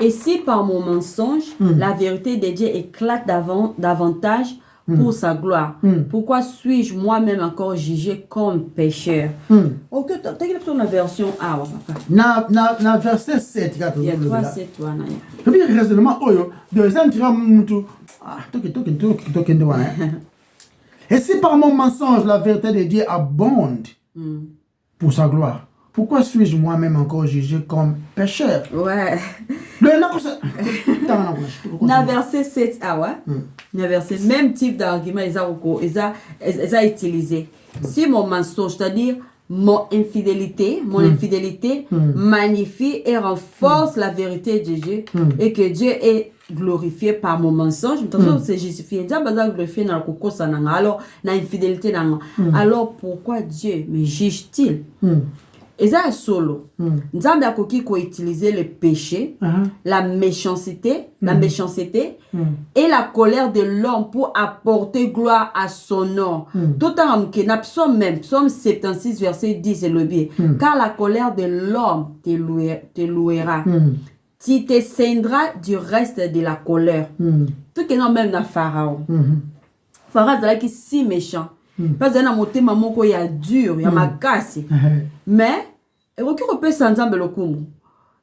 Speaker 2: et si par mon mensonge la vérité de Dieu éclate davantage pour sa gloire. Pourquoi suis-je moi-même encore jugé comme pécheur? Ok, t'as la version A.
Speaker 1: Na verset 7.
Speaker 2: Il y a 3, 7.
Speaker 1: Il y a un raisonnement. Et si par mon mensonge la vérité de Dieu abonde pour sa gloire, pourquoi suis-je moi-même encore jugé comme pécheur?
Speaker 2: Ouais. Na verset 7 na verset même type d'argument ils ont utilisé. Si mon mensonge, c'est-à-dire mon infidélité magnifie et renforce la vérité de Dieu et que Dieu est glorifié par mon mensonge, c'est justifié. Alors, na infidélité alors pourquoi Dieu me juge-t-il? Et ça solo. Nzambe a koki ko utiliser le péché, la méchanceté, et la colère de l'homme pour apporter gloire à son nom. Tout en que na psaume 76 verset 10 le bien. Car la colère de l'homme te louera. Tu te ceindras du reste de la colère. Tout que non même na Pharaon. Pharaon est si méchant. Parce que na motema moko ya dur, ya makasi. Mais et qui peut sans Nzambe le kumu.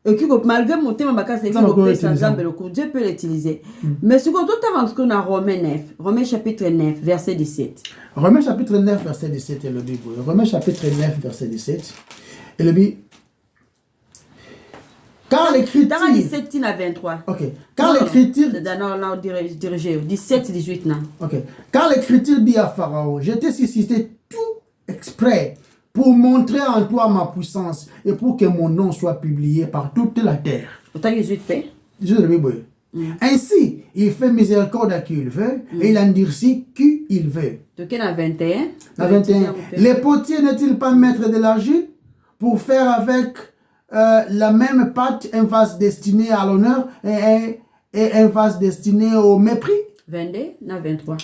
Speaker 2: Et qui malgré motema makasi qui peut sans Nzambe le kumu, Dieu peut l'utiliser. Mais ce qu'on doit avant qu'on a Romains chapitre 9 verset 17.
Speaker 1: Romains chapitre 9 verset 17 et le Bible. Romains chapitre 9 verset 17 et le Bible. Car l'écriture
Speaker 2: dans 17 à 23.
Speaker 1: OK. Car l'écriture
Speaker 2: dirigé 17 18 non.
Speaker 1: OK. Car l'écriture dit à Pharaon, je t'ai suscité tout exprès pour montrer en toi ma puissance et pour que mon nom soit publié par toute la terre.
Speaker 2: Autant que 18 paix.
Speaker 1: Ainsi, il fait miséricorde à qui il veut et il endurcit qui il veut.
Speaker 2: Donc à 21.
Speaker 1: À 21. Les potiers n'est-il pas maître de l'argile pour faire avec la même pâte un vase destiné à l'honneur et un vase destiné au mépris?
Speaker 2: 22 à 23.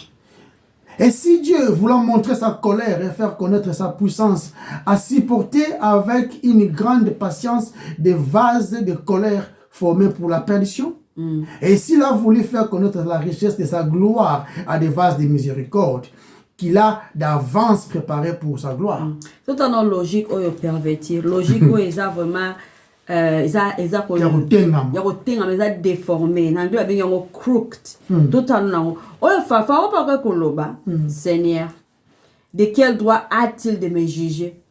Speaker 1: Et si Dieu, voulant montrer sa colère et faire connaître sa puissance, a supporté avec une grande patience des vases de colère formés pour la perdition, et s'il a voulu faire connaître la richesse de sa gloire à des vases de miséricorde, qu'il a d'avance préparé pour sa gloire.
Speaker 2: Tout en logique, ou pervertir. Logique, où ils ont vraiment. Ils ont déformé. Ils ont crooked. Tout en Seigneur, de quel droit a-t-il de me juger?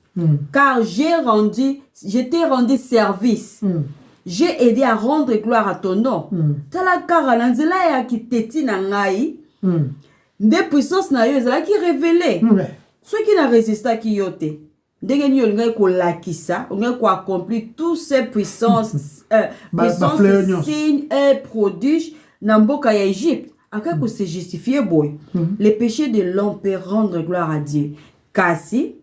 Speaker 2: Car je t'ai rendu service. J'ai aidé à rendre gloire à ton nom. Tala kara nanzela ya kiteti na ngai. Des puissances na yo ezala ki révélé. Ceux qui n'a résisté qui yote. Ndenge ni olnga ko lakisa, olnga ko accomplir toutes ces puissances signes et prodiges na mboka ya Égypte. Aka ko se justifier boy. Les péchés de l'homme peut rendre gloire à Dieu. Kasi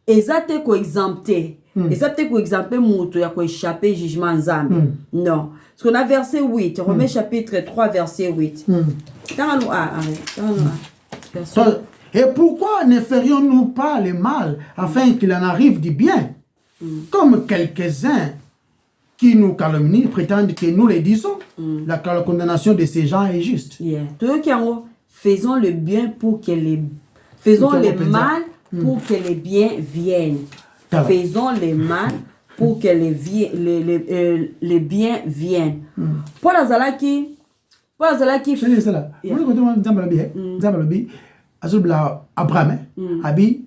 Speaker 2: ezate ko exempté. Ezate ko exempté muto ya ko échapper jugement nzambe. Non. Parce qu'on a verset 8, Romains chapitre 3 verset 8.
Speaker 1: Et pourquoi ne ferions-nous pas le mal afin qu'il en arrive du bien? Comme quelques-uns qui nous calomnient prétendent que nous les disons. La condamnation de ces gens est juste.
Speaker 2: Faisons le bien pour que les... Faisons le mal pour que les biens viennent. Faisons le mal pour que les biens viennent. Paul Azalaki...
Speaker 1: C'est ça. Azubla Abraham, abi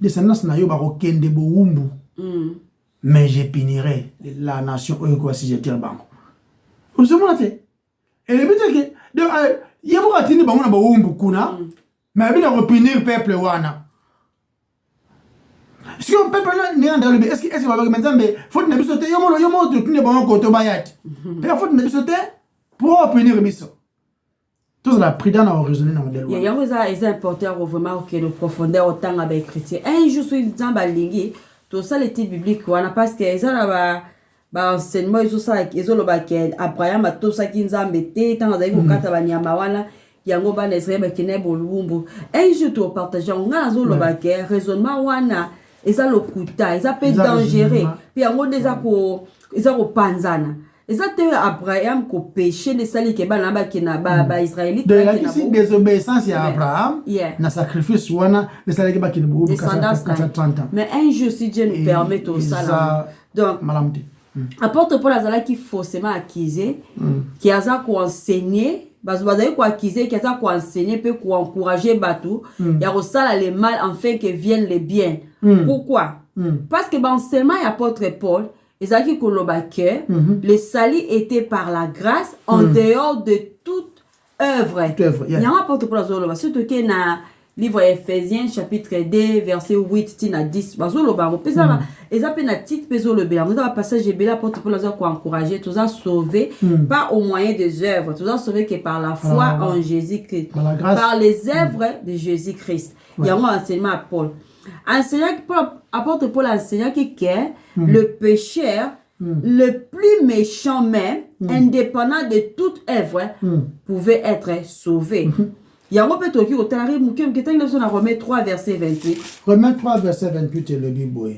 Speaker 1: descendance na yo ba kokende boumbu. Mais je punirai la nation oyo si je tire bango. Vous savez et le but est que de yebo katini bango na boumbu kuna, mais abi na punir peuple wana. Si on peuple là n'est dans le est-ce que va maintenant mais faut ne bisote yomo de tuni bango koto bayat. Et faut ne bisote pour punir biso. Tout la prudence à raisonner dans le modèle.
Speaker 2: Il y a des importants vraiment que le profondeur autant avec chrétien. Un jour sur dans balingi, tout ça l'étude biblique on a parce que ça là ba enseignement ils ça ils ont le baquet Abraham a tout ça qui nous a metté tant dans ko kata banyama wana yango ba nesreba kine bolumbu. Un jour tout partager on a zo le baquet raisonnement wana et ça le kuta, ça peut dangereux. Puis yango déjà ko ils ont panzana. Et ça te Abraham ko péché de sali ke bana ba kina ba israélite
Speaker 1: de la qui désobéissance à Abraham na sacrifice wana de sali ke ba kina bu 30 ans.
Speaker 2: Mais un jour si Dieu nous permet tout ça là. Donc apôtre Paul azala qui faussement accusé qui a ça ko enseigner parce que ko accuser qui a ça ko enseigner peut ko encourager batou ya ko sala le mal afin que viennent les biens. Pourquoi? Parce que enseignement apôtre Paul Ezaki Kolobake, le salut était par la grâce en dehors de toute œuvre. Il y a un apôtre pour la Zoloba, surtout que dans le livre Ephésiens, chapitre 2, verset 8 à 10. Zoloba, ils appellent un titre Pézolobé. Nous avons un passage de l'apôtre pour la Zoloba pour encourager, tout ça sauvé, pas au moyen des œuvres, tout ça sauvé que par la foi en Jésus-Christ, par les œuvres de Jésus-Christ. Il y a un enseignement à Paul. Apôtre Paul enseignant que le pécheur, le plus méchant même, indépendant de toute œuvre, pouvait être sauvé. Il y a un peu de temps qui Romains 3, verset 28.
Speaker 1: Romains 3, verset 28 est le Bible.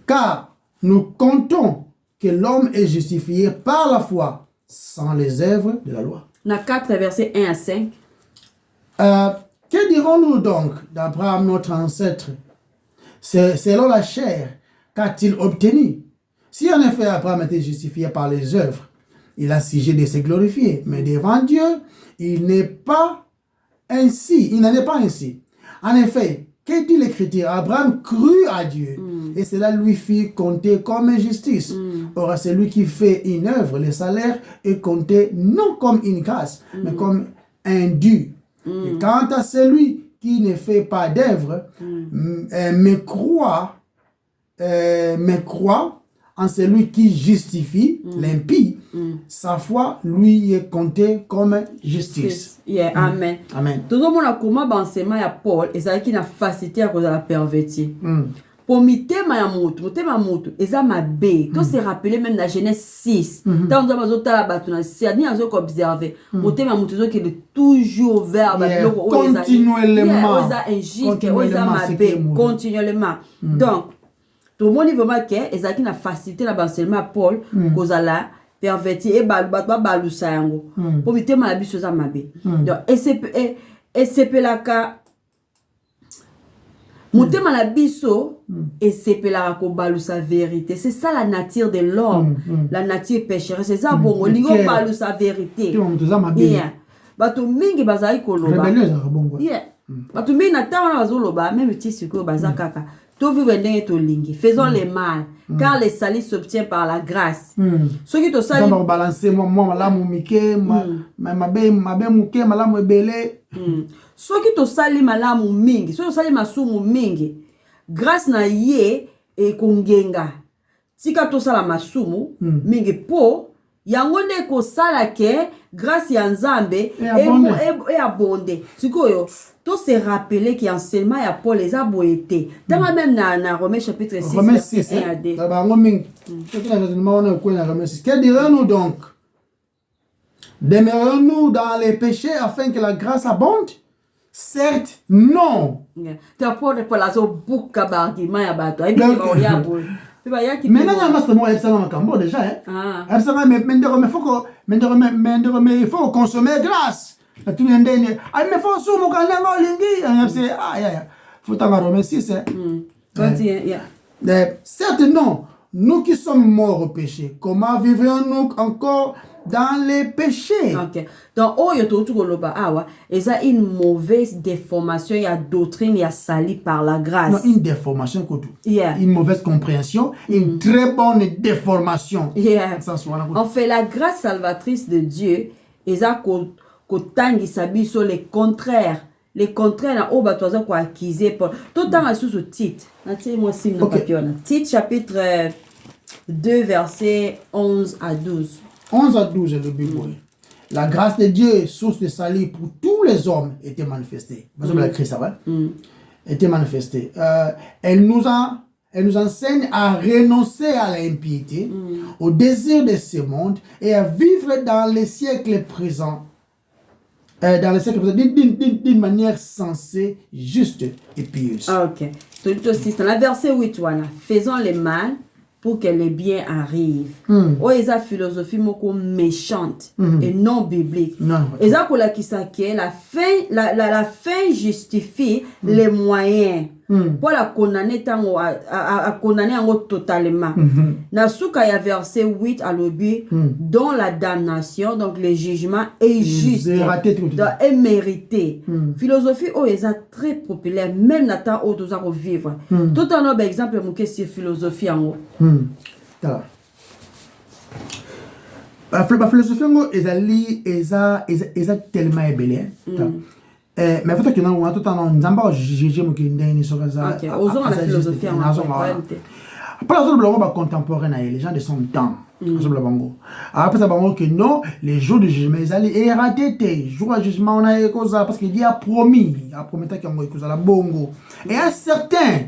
Speaker 1: Car nous comptons que l'homme est justifié par la foi, sans les œuvres de la loi.
Speaker 2: Dans 4, verset 1 à 5.
Speaker 1: Que dirons-nous donc d'Abraham, notre ancêtre? Selon la chair, qu'a-t-il obtenu? Si en effet Abraham était justifié par les œuvres, il a sujet de se glorifier. Mais devant Dieu, il n'est pas ainsi. Il n'en est pas ainsi. En effet, que dit l'Écriture? Abraham crut à Dieu et cela lui fit compter comme injustice. Or, à celui qui fait une œuvre, le salaire est compté non comme une grâce, mais comme un dû. Et quant à celui qui ne fait pas d'œuvre, mais croit en celui qui justifie l'impie, sa foi lui est comptée comme justice.
Speaker 2: Amen.
Speaker 1: Amen.
Speaker 2: Tout le monde a comment enseignement à Paul et ça qui n'a facilité à cause de la pervertir. Pour mitema ya mutu eza mabe to se rappeler même la Genèse 6 dans nous avons ta batuna c'est ni azo observer motema mutu zo qui est toujours vers
Speaker 1: continuellement
Speaker 2: oza injuste oza mabe continuellement donc tout le monde vraiment que ezaki na facilité na enseignement Paul kozala perverti et balusa yango pour mitema la biso za mabe donc et c'est pelaka Motema na biso et sepela ko balu sa vérité. C'est ça la nature de l'homme, la nature pécheresse. C'est ça bon lingo balu sa vérité. Yeah. Bato mingi bazai ko loba. Yeah. Bato mingi na tawana bazoloba même ti siko bazakaka. To vivre ndenge to lingi. Faisons les mal car le salut s'obtient par la grâce. Ceux qui to sali
Speaker 1: ba balancer moi malamu mike mabe muke malamu ebele.
Speaker 2: Ceux qui to sali malamu mingi, ceux qui sali masumu mingi. Grâce na ye e kongenga. Tika to sala masumu mingi po yango nde ko sala ke grâce ya Nzambe et abondé. Sikoyo to se rappeler qui enseignement ya Paul les a boété. Dans même na Romains chapitre 6 verset 1 à 2.
Speaker 1: Que dirons-nous donc? Demeurons-nous dans les péchés afin que la grâce abonde? Certes, non.
Speaker 2: Tu as pour la zo buka barguement ya bato.
Speaker 1: Maintenant, il y a un cambo déjà. Mais il faut consommer grâce. Mais il faut soumettre quand lingi. Faut t'en remercier. Certes, non. Nous qui sommes morts au péché, comment vivons-nous encore dans les péchés?
Speaker 2: Ok. Donc, il y a une mauvaise déformation, il y a doctrine, il y a sali par la grâce.
Speaker 1: Non, une déformation, une mauvaise compréhension, une très bonne déformation.
Speaker 2: Yeah. En fait, la grâce salvatrice de Dieu, il y a sur les contraires. Les contraires, on va acquiser pour tout le temps sous ce titre. Titre chapitre 2, versets 11 à 12.
Speaker 1: 11 à 12 est le Bible. La grâce de Dieu, source de salut pour tous les hommes, était manifestée. Était manifestée. Elle nous enseigne à renoncer à l'impiété, au désir de ce monde et à vivre dans les siècles présents. D'une manière sensée, juste et pieuse.
Speaker 2: Ok. Dans la verset 8, voilà. Faisons le mal pour que le bien arrive. Oh, ils ont philosophie moko méchante et non biblique. Ils ont la fin justifie les moyens. Pour la condamner à condamner totalement. Nasuka ya verset 8 à l'objet dont la damnation, donc le jugement est juste et mérité. Philosophie oh est très populaire même dans temps où nous allons vivre. Tout un autre exemple mon question philosophie en haut.
Speaker 1: La philosophie en haut est tellement ébélée. Mais il faut que nous ayons tout le temps nous juger mon kindé sur ça.
Speaker 2: Ok, osons la philosophie en
Speaker 1: réalité. Après les autres contemporains, les gens de son temps. Après ça, que non, les jours du jugement, ils allaient éradiquer. Jour du jugement, on a cause parce qu'il a promis qu'il y a la bongo. Et un certain.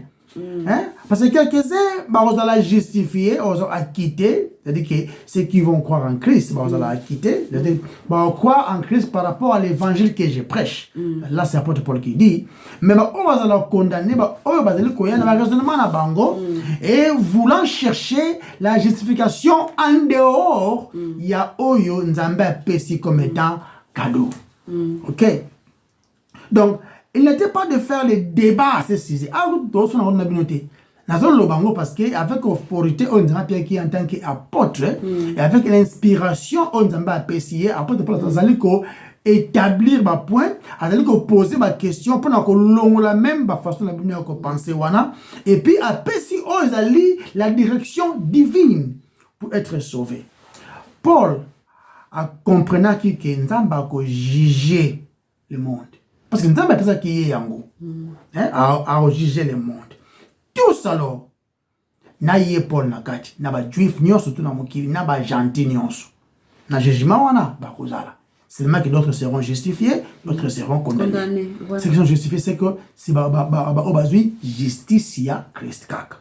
Speaker 1: Parce que quelques-uns, on va justifier, on va acquitter, c'est-à-dire que ceux qui vont croire en Christ, on va acquitter, c'est-à-dire on croit en Christ par rapport à l'évangile que je prêche. Là, c'est l'apôtre Paul qui dit. Mais on va la condamner, on va dire qu'il y a un raisonnement à Bango, et voulant chercher la justification en dehors, il y a Oyo Nzambe Pessi comme étant cadeau. Ok? Donc, il n'était pas de faire les débats à ce sujet. Ah, d'autres sont en communauté. Nous avons le bango parce qu'avec l'autorité, on a bien qui en tant qu'apôtre, et avec l'inspiration, on a apprécié, apôtre Paul, on a établir ma point, on a poser ma question, pour que la même façon de penser, et puis apprécier, on a la direction divine pour être sauvé. Paul a compris que nous avons jugé le monde. Parce que nous avons ça qui est yango, à juger le monde. Tous alors, na yé Paul nakati, na ba juif nyonso tout na mokili, na ba gentil nyonso. Na jugement wana ba kozala. Seulement que d'autres seront justifiés, d'autres seront condamnés. Voilà. Ceux qui sont justifiés, c'est que c'est obazui justice ya Christ kaka.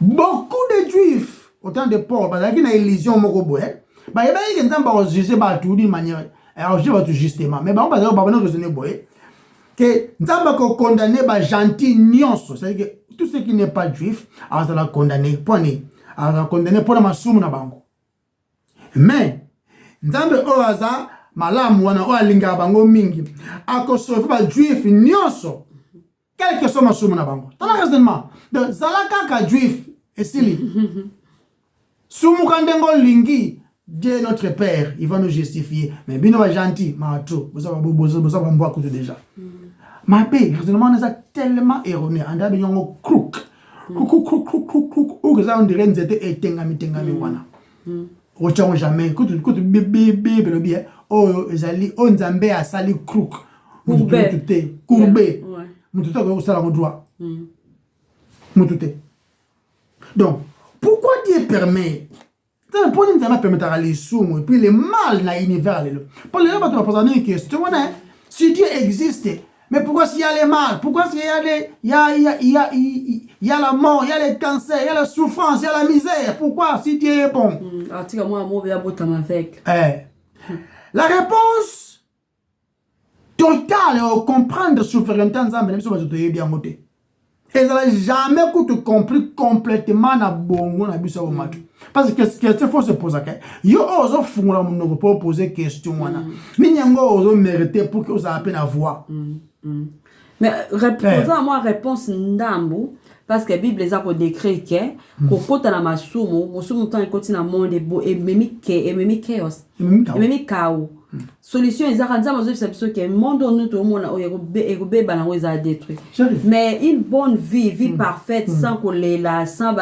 Speaker 1: Beaucoup de juifs, autant de Paul, parce qu'il y a une illusion moko boé, ba yeba yé nzamba ba juger ba tout d'une manière, alors je vais tout justement, mais ba on va pas raisonner boé. Que Nzamba ko condamné ba gentil nyonso, c'est-à-dire que tout ce qui n'est pas juif, alors la condamné pour la masumu na bango. Mais Nzambe oaza malamu wana o alinga bango mingi, ako sauver ba juif nyonso. quel que soit ma somme na bango tala raisonnement de zalaka ka juif esili sumu kandengo lingi Dieu notre Père il va nous justifier mais bino va gentil ma trop vous savez mboa côté déjà ma paix raisonnement n'est tellement erroné anda be yongo crook ou que ça on dirait c'était etengami wana Rochon jamais que bébé le bien oh ezali on nzambe asali crook courbé mututa ko sala ko droit mututé donc pourquoi Dieu permet ça pour nous ça permettre à les sous et puis le mal dans l'univers pour les gens tu vas poser une question si Dieu existe mais pourquoi s'il y a les mal pourquoi s'il y a la mort il y a les cancers il y a la souffrance il y a la misère pourquoi si Dieu est bon la réponse totale au comprendre souveraineté ensemble même si vous êtes bien moté et ça n'a jamais compris complètement na bongo na biso au matu parce que ce qu'il faut se poser yo ozo fungula mon pour poser question wana ni nyango ozo mériter pour que vous appelle à voix
Speaker 2: mais répondant moi réponse ndambu parce que Bible les a décrit que kokota na masumu tant ikoti na monde bo et memi chaos memi chaos solution ezaka nzambe zo que monde nous tout monde oyerobe bana weza détruit mais une bonne vie parfaite sans kolela sans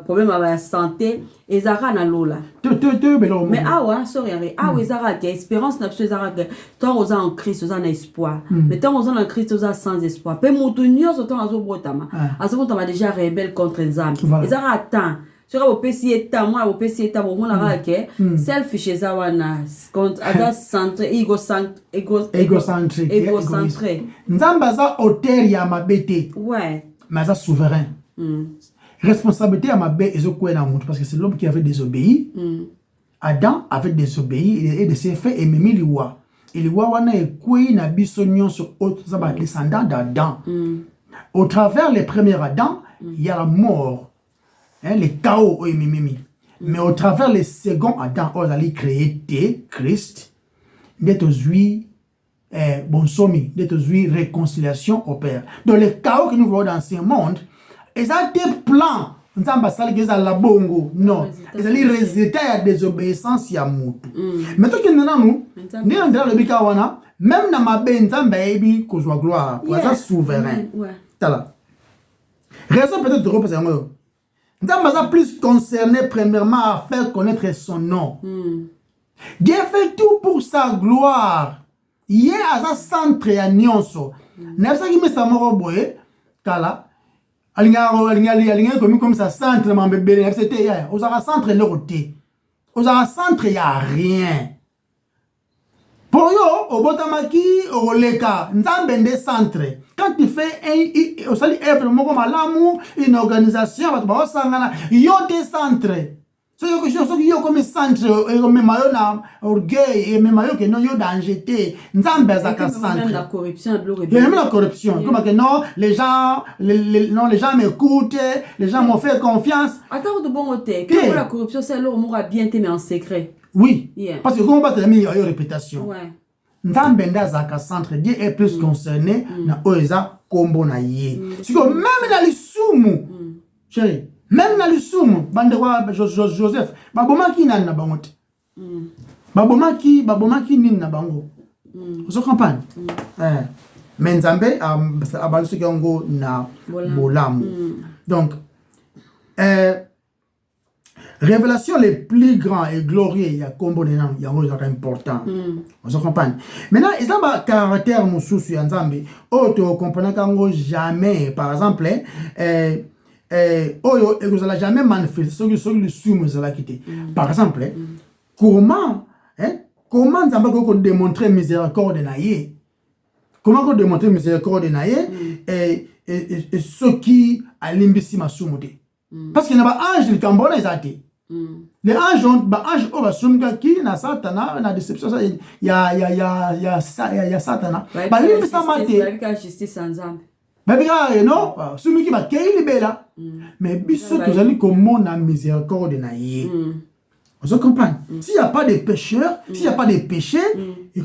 Speaker 2: problème à santé ezaka na lola mais sorry ezaka que espérance na biso ezaka que tant oza en Christ oza na espoir mais tant oza en Christ oza sans espoir pe moto nyonso tant azobotama azobotama déjà rebelle contre nzambe ezaka temps sera au PC moi au PC bon on que selfish ezawana contre ada centre égocentré
Speaker 1: nzamba za auteur ya mabete
Speaker 2: ouais
Speaker 1: mais za souverain responsabilité à mabé ezokwena mutu parce que c'est l'homme qui avait désobéi Adam avait désobéi et de ses faits et memi liwa et liwa wana ekwei na biso nyonso autres za ba descendants d'Adam au travers les premiers Adam il y a la mort. Les chaos, mais au travers les seconds Adam, on a créé Christ, d'être bon somme, d'être réconciliation au Père. Donc les chaos que nous voyons dans ce monde, ils ont des plans. Nous avons pas la bongo, non. Ils ont les résultats de désobéissance ya mutu. Mais tout que nous avons, nous avons le bikawana, même dans ma ben zambaebi kozwa gloire, pour être souverain. Tala. Raison peut-être de représenter. Nous sommes plus concernés premièrement à faire connaître son nom. Dieu fait tout pour sa gloire. Il y a un centre à Nyonso. N'est-ce pas que ça m'a boye kala alinga comme ça centre mon bébé c'était aux a centre le côté. Aux a centre il y a rien. Pour yo au botamaki au leka nzambe nde centre. Quand tu fais au sali œuvre moko malamu une organisation ba sangana yo te centre. So yo comme centre et comme mayo na orgueil et mayo que non yo danger te nzambe za ka centre.
Speaker 2: Même la corruption
Speaker 1: même la corruption comme que non les gens m'écoutent, les gens m'ont fait confiance.
Speaker 2: Attends de bon côté que la corruption c'est alors moura bien t'aimer en secret.
Speaker 1: Oui, parce que comment battre la meilleure réputation.
Speaker 2: Ouais.
Speaker 1: Nzambe ndazaka centre Dieu est plus concerné na oeza kombo na ye. Si même na lisumu. Chérie, même na lisumu bande wa Joseph, babomaki nani na bango te. Babomaki nini na bango. Vous comprenez? Mais Nzambe abalusu yango na bolamu. Donc révélation les plus grands et glorieux, il y a combo de noms, il y a un important. Vous comprenez? Maintenant, il y a un caractère moussou sur Nzambe. Vous comprenez qu'en jamais, par exemple, vous n'allez jamais manifester ce que le sumo vous allez quitter. Par exemple, comment Nzambe peut démontrer miséricorde de Naye? Comment peut démontrer miséricorde de Naye et ce qui a l'imbécile ma soumoté? Parce qu'il n'y a pas ange qui cambone les les anges ont qui na satana na déception il y a satana ba limbi samate
Speaker 2: la justice ensemble
Speaker 1: ba bien non sumi qui ba kei libela mais biso tozali komona miséricorde na ye Vous comprenez? S'il n'y a pas de pécheurs, s'il n'y a pas de péché,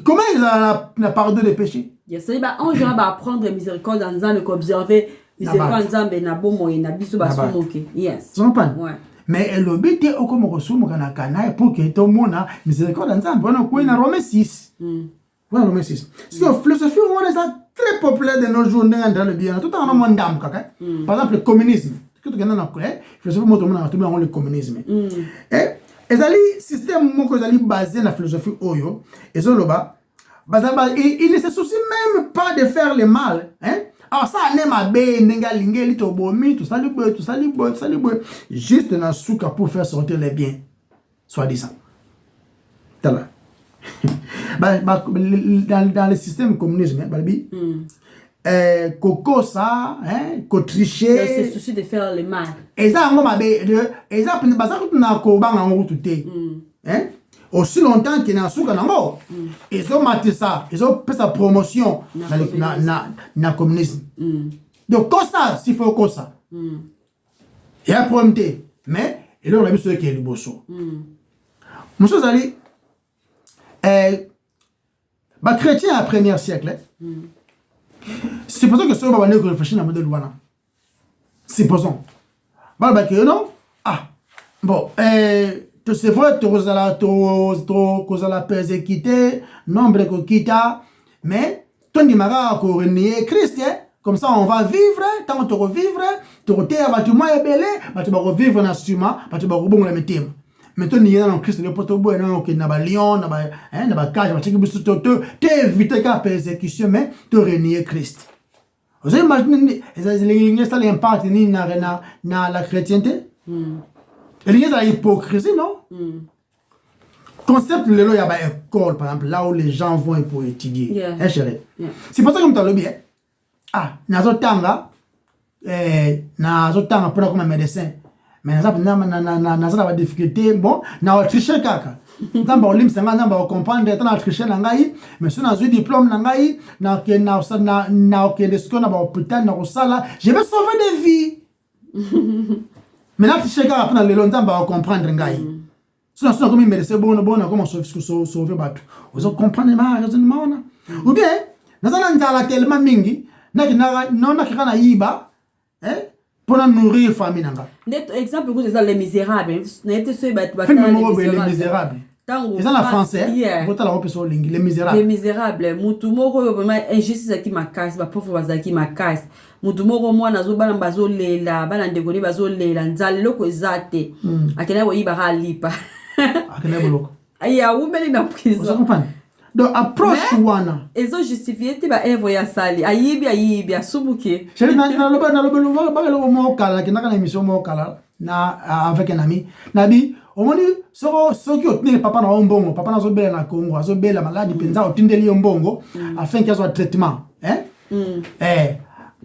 Speaker 1: comment il a la pardon des péchés?
Speaker 2: Yes, on va apprendre miséricorde en disant qu'observer miséricorde en disant na bomo et na biso ba somoke. Yes.
Speaker 1: Vous comprenez?
Speaker 2: Ouais.
Speaker 1: Mais le but est comme reçu kana kana pour que tout le monde a miséricorde en disant on a quoi dans Romains 6. Ouais, Romains 6. Parce que la philosophie on est très populaire de nos jours dans le bien. Tout en monde d'âme kaka. Par exemple le communisme. Que tu gagnes dans quoi? Philosophie moi tout le monde le communisme. Et le système moko est basé sur la philosophie oyo. Et ça il ne se soucie même pas de faire le mal, hein? Alors ça n'est ma bé nenga lingeli to bomi tout ça juste dans souka pour faire sortir les biens, soit disant. Dans le système communisme, coco ça, hein, ko tricher.
Speaker 2: Se soucie de faire le mal.
Speaker 1: Et ça ngoma bé, et ça basa na ko banga ngutu te, hein? Aussi longtemps qu'il y a un souk en amour, ils ont maté ça, ils ont fait sa promotion dans le communisme. Donc, comme ça, s'il faut comme ça, il y a un problème, mais il y a un problème qui est le bosso. Monsieur Zali, chrétien à premier siècle, c'est pour ça que ce que vous réfléchissez dans le modèle Wana. C'est pour ça. Non? Ah, bon, c'est vrai, tu as la persécuté, nombre de kita, mais ton dimaga ko renier Christ, comme ça on va vivre, tant on revivre, tu retiens bâtiment et belé, tu vas revivre dans ce moment, tu vas rebondir la métier. Mais tu es dans Christ, le poteau bois, qui n'a pas lion, n'a pas cage, tu vas éviter la persécution, mais tu renier Christ. Vous imaginez, l'impact dans la chrétienté? Il y a l'hypocrisie, non? Concept, il y a une école, par exemple, là où les gens vont pour étudier. C'est pour ça que tu as le bien. Ah, nazotanga pour comme médecin. Mais nazotanga difficulté, bon, na tricher kaka. Nzamba olim sanga nzamba comprendre tant tricher ngai, mais si on a eu diplôme ngai, na des scolaires na hôpital na sala, je vais sauver des vies. Maintenant, tu sais qu'à apprendre les longs temps, on va comprendre ngai. Sinon, comme il merece bon, comment sauver bateau. Vous comprenez ma raisonnement? Ou bien, nous allons tellement mingi, non, na yiba, pour nourrir famille nanga.
Speaker 2: Exemple, vous êtes les misérables.
Speaker 1: Les misérables. Ils sont en français. Les misérables.
Speaker 2: Les misérables. Moutoumoro, vraiment, injustice qui m'a casse, ma pauvre qui m'a casse. Moutoumoro, moi, nazo bana bazo lela, bana ndegoni bazo lela, nzali loko zate. Akena wo ibara lipa.
Speaker 1: Akena boloko.
Speaker 2: Aya, ou meli na prison.
Speaker 1: Donc, approche wana.
Speaker 2: Ils ont justifié, tu vas envoyer sali. Ayibi, asubuke.
Speaker 1: Chérie, na lo mo kala, qui n'a qu'une émission mo kala, na avec un ami. Nabi, au moins, ceux qui ont tenu papa na ombongo, papa na zobela na Congo, azobela maladi penza otindeli ombongo, afin qu'il y ait un traitement.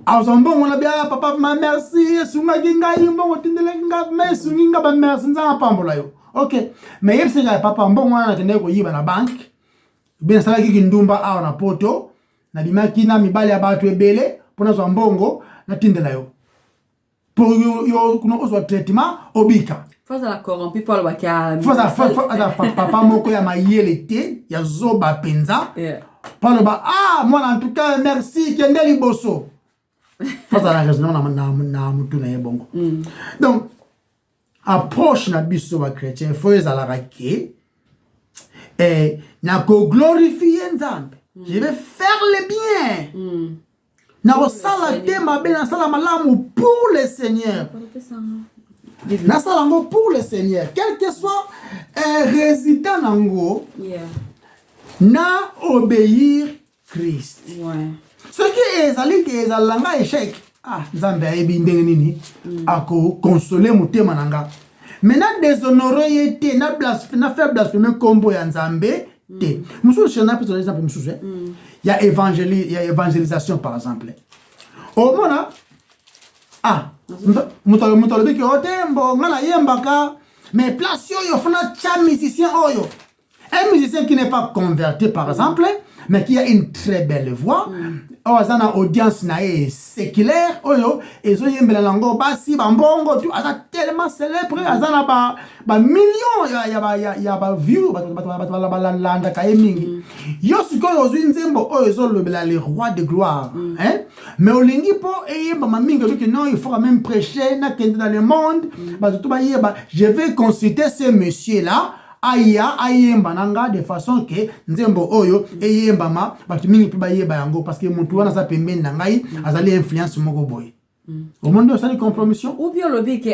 Speaker 1: Azombongo na bia papa ma merci, sunga ginga ombongo tindele ginga mais sunga ba merci nza pambola yo. OK. Mais yep c'est papa mbongo na tende ko yiba na bank. Bien sala ki kindumba awa na poto, na bimaki na mibali ya batu ebele, pona zo mbongo na tindela yo. Pour yo kuno ozo traitement obika.
Speaker 2: Faza la corrompu pour le waka.
Speaker 1: Faza papa moko ya mayele te, ya zoba penza. Pour le ba moi en tout cas merci kendeli bosso. Faza la raison na mutu na yebongo. Donc approche na biso ba chrétien faut ezala rake et na ko glorifier nzambe. Je vais faire le bien. Na osala te mabe na sala malamu pour le Seigneur. Na sala ngo pour le Seigneur, quel que soit résultat nango. Na obéir Christ. Ce qui est ezali ke ezalanga échec. Ah, nzambe ayebi ndenge nini ako consoler mutema nanga. Maintenant déshonorer yete na faire blasphémer kombo ya nzambe te. Musu chena peut exemple musu. Il y a évangélisation par exemple. Au mona mutalobi ki otembo ngala yembaka mais place yo fona cha musicien oyo. Un musicien qui n'est pas converti par exemple mais qui a une très belle voix, azana audience na séculaire oyo ezo yembela lango basi bambongo tu aza tellement célèbre azana ba millions ya ba view ba landa kaye mingi yo sikoyo ozwi nzembo oyo ezo lobela le roi de gloire hein mais olingi po eyemba mamingi loki non il faut quand même prêcher na kende dans le monde ba tout ba yeba je vais consulter ce monsieur là aya ayemba nanga de façon que nzembo oyo eyemba ma batu mingi pe bayeba yango parce que mutu wana sa pembeni nangai azali influence moko boy au monde ça les compromission
Speaker 2: ou bien lobby que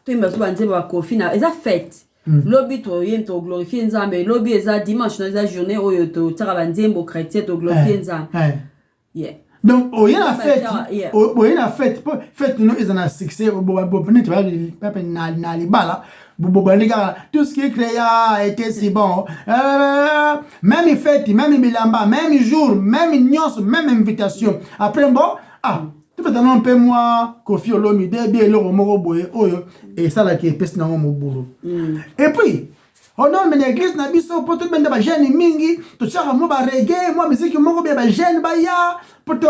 Speaker 2: to imba so nzembo ba kofi na eza fête lobby to yem to glorifier nzambe lobby eza dimanche na eza journée oyo to tsaka ba nzembo chrétien to glorifier nzambe yeah.
Speaker 1: Donc, il y a la fête, il y a la fête, fête nous ils ont un succès, tout ce qui est créé a été si bon. Même fête, même bilamba, même jour, même nyos, même invitation. Après bon, tu peux donner un peu moi, Kofi Olomi, Debi, Loro Moro Boye, Oyo, et ça là qui est peste dans mon boulot. Et puis, oh non, mais l'église n'a pas besoin pour tout le monde, jeune mingi, tout ça, moi, reggae, moi, musique, moi, jeune, baya, pour tout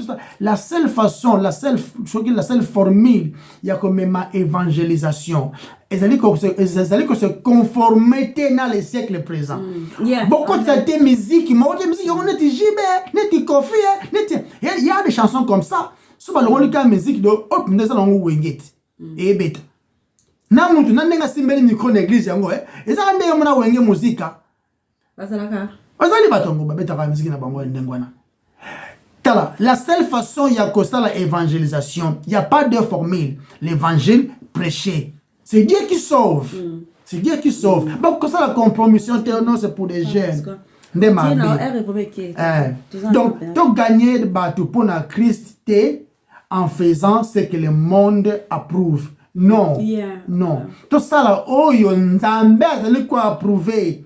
Speaker 1: ça. La seule façon, la seule formule, il y a comme ma évangélisation. Ils allaient que se conformer dans les siècles présents. Beaucoup de cette musique, on est jibé, n'est kofi, il y a des chansons comme ça. Souvent, on a une musique de hop, nous allons wingit et bête. Na mutu na ndenga simbeli micro l'église yango ezaka ndenge mona wenge muzika bazali batongo babeta ka musique na bango ndengwana tala la seule façon ya kosala évangélisation il y a pas de formule l'évangile prêché c'est Dieu qui sauve c'est Dieu qui sauve donc kosala compromission non c'est pour les jeunes donc gagner bateau pour na Christ en faisant ce que le monde approuve. Non, non. Tout ça là, oh, yon nzambe azali quoi approuver.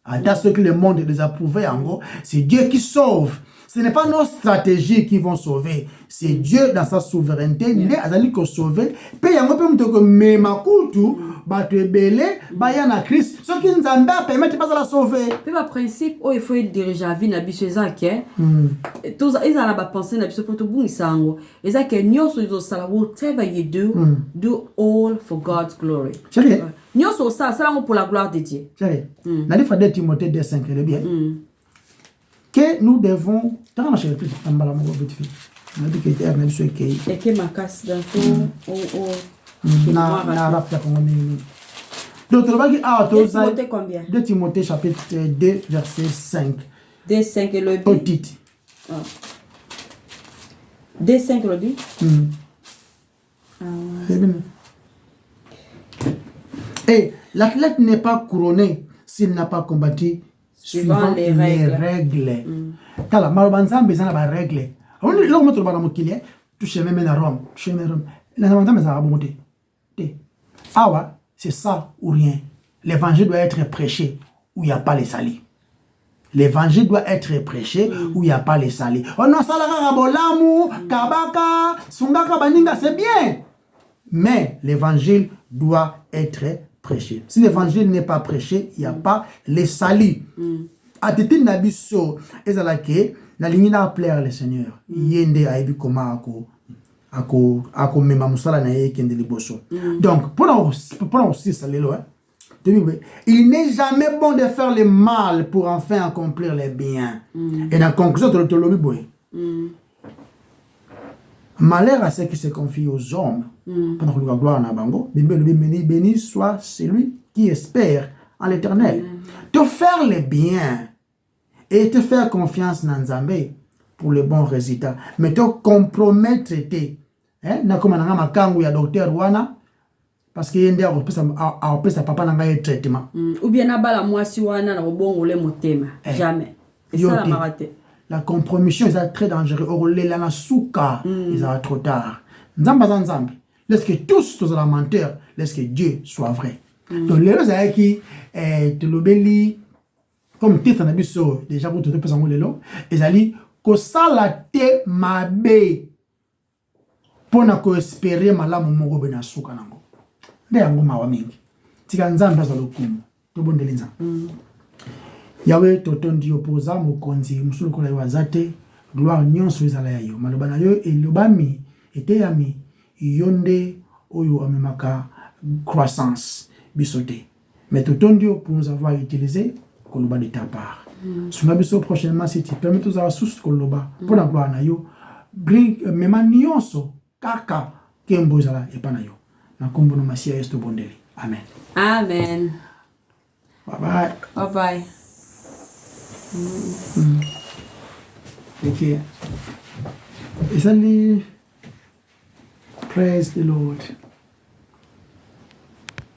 Speaker 1: Dans ce que le monde les approuvé en gros, c'est Dieu qui sauve. Ce n'est pas nos stratégies qui vont sauver. C'est Dieu dans sa souveraineté. Il est azali ko sauver. Pe yango pe mutoko mema kutu ba te belé ba ya na Christ. Ce qui nzambe permet pas la sauver.
Speaker 2: Pe ba principe oh il faut diriger vie na biso ezake. Tous ils ala ba penser na biso pour tout bungisa ngo. Ezake nyoso izo sala whatever you do all for God's glory.
Speaker 1: Chérie.
Speaker 2: Nyoso ça ngo pour la gloire de Dieu.
Speaker 1: Chérie. Na livre de Timothée 2:5 le bien. Que nous devons dans ma chérie en bas la mon petite fille on a dit que était même ce qui
Speaker 2: et que ma casse dans
Speaker 1: na rapta comme donc le bagage à
Speaker 2: Timothée combien
Speaker 1: de Timothée chapitre 2 verset 5
Speaker 2: 2:5 et le
Speaker 1: au titre
Speaker 2: 2:5 le dit
Speaker 1: et l'athlète n'est pas couronné s'il n'a pas combattu suivant les règles. Tala malbanzambe zana ba règles. On est là où mettre bana mokilien, tu sais même na Rome, tu sais même Rome. La malbanzambe za bonté. Awa, c'est ça ou rien. L'évangile doit être prêché où il y a pas les salis. L'évangile doit être prêché où il y a pas les salis. Oh non, salaka bolamu, kabaka, sungaka baninga, c'est bien. Mais l'évangile doit être prêché. Si l'évangile n'est pas prêché, il n'y a pas les salis. A tete nabiso ezalake na lingina plaire le Seigneur. Yende aibi koma ako mema musala na ye kende liboso. Donc pour aussi ça lelo il n'est jamais bon de faire le mal pour enfin accomplir les biens. Et dans la conclusion de l'autonomie boy. Malheur à ceux qui se confient aux hommes. Pendant que la gloire n'a bango, béni soit celui qui espère en l'Éternel. Te faire le bien et te faire confiance dans Nzambe pour le bon résultat. Mais te compromettre na comme na makangu ya docteur wana parce que yende a pesa papa na ngai traitement.
Speaker 2: Ou bien na bala mwasi wana na bongo le motema. Jamais. Et ça la maraté.
Speaker 1: La compromission est très dangereux. Or les la souka, ils sont trop tard. Nzamba. Laisse que tous la menteur, laisse que Dieu soit vrai. Donc les gens qui te l'obéli comme titre na biso déjà pour te passer en lelo, ils allaient ko sala te mabe pona ko espérer malamu moko bena souka nango. Nde yango mawa mingi. Tika nzamba za lokumu. To bondeli nzamba. Yawe totondi opoza mokonzi musulukola wazate gloire nyonso ezala ya yo maloba na yo elobami eteyami yo nde oyo amemaka croissance biso te mais totondi yo pour nous avoir utilisé koloba de ta part sunga biso prochainement si tu permets tozala susu koloba mpo na gloire na yo mema nyonso kaka kembo ezala epa na yo na nkombo na masiya yesu tobondeli amen.
Speaker 2: Amen.
Speaker 1: Bye bye.
Speaker 2: Bye bye.
Speaker 1: Okay. Praise the Lord.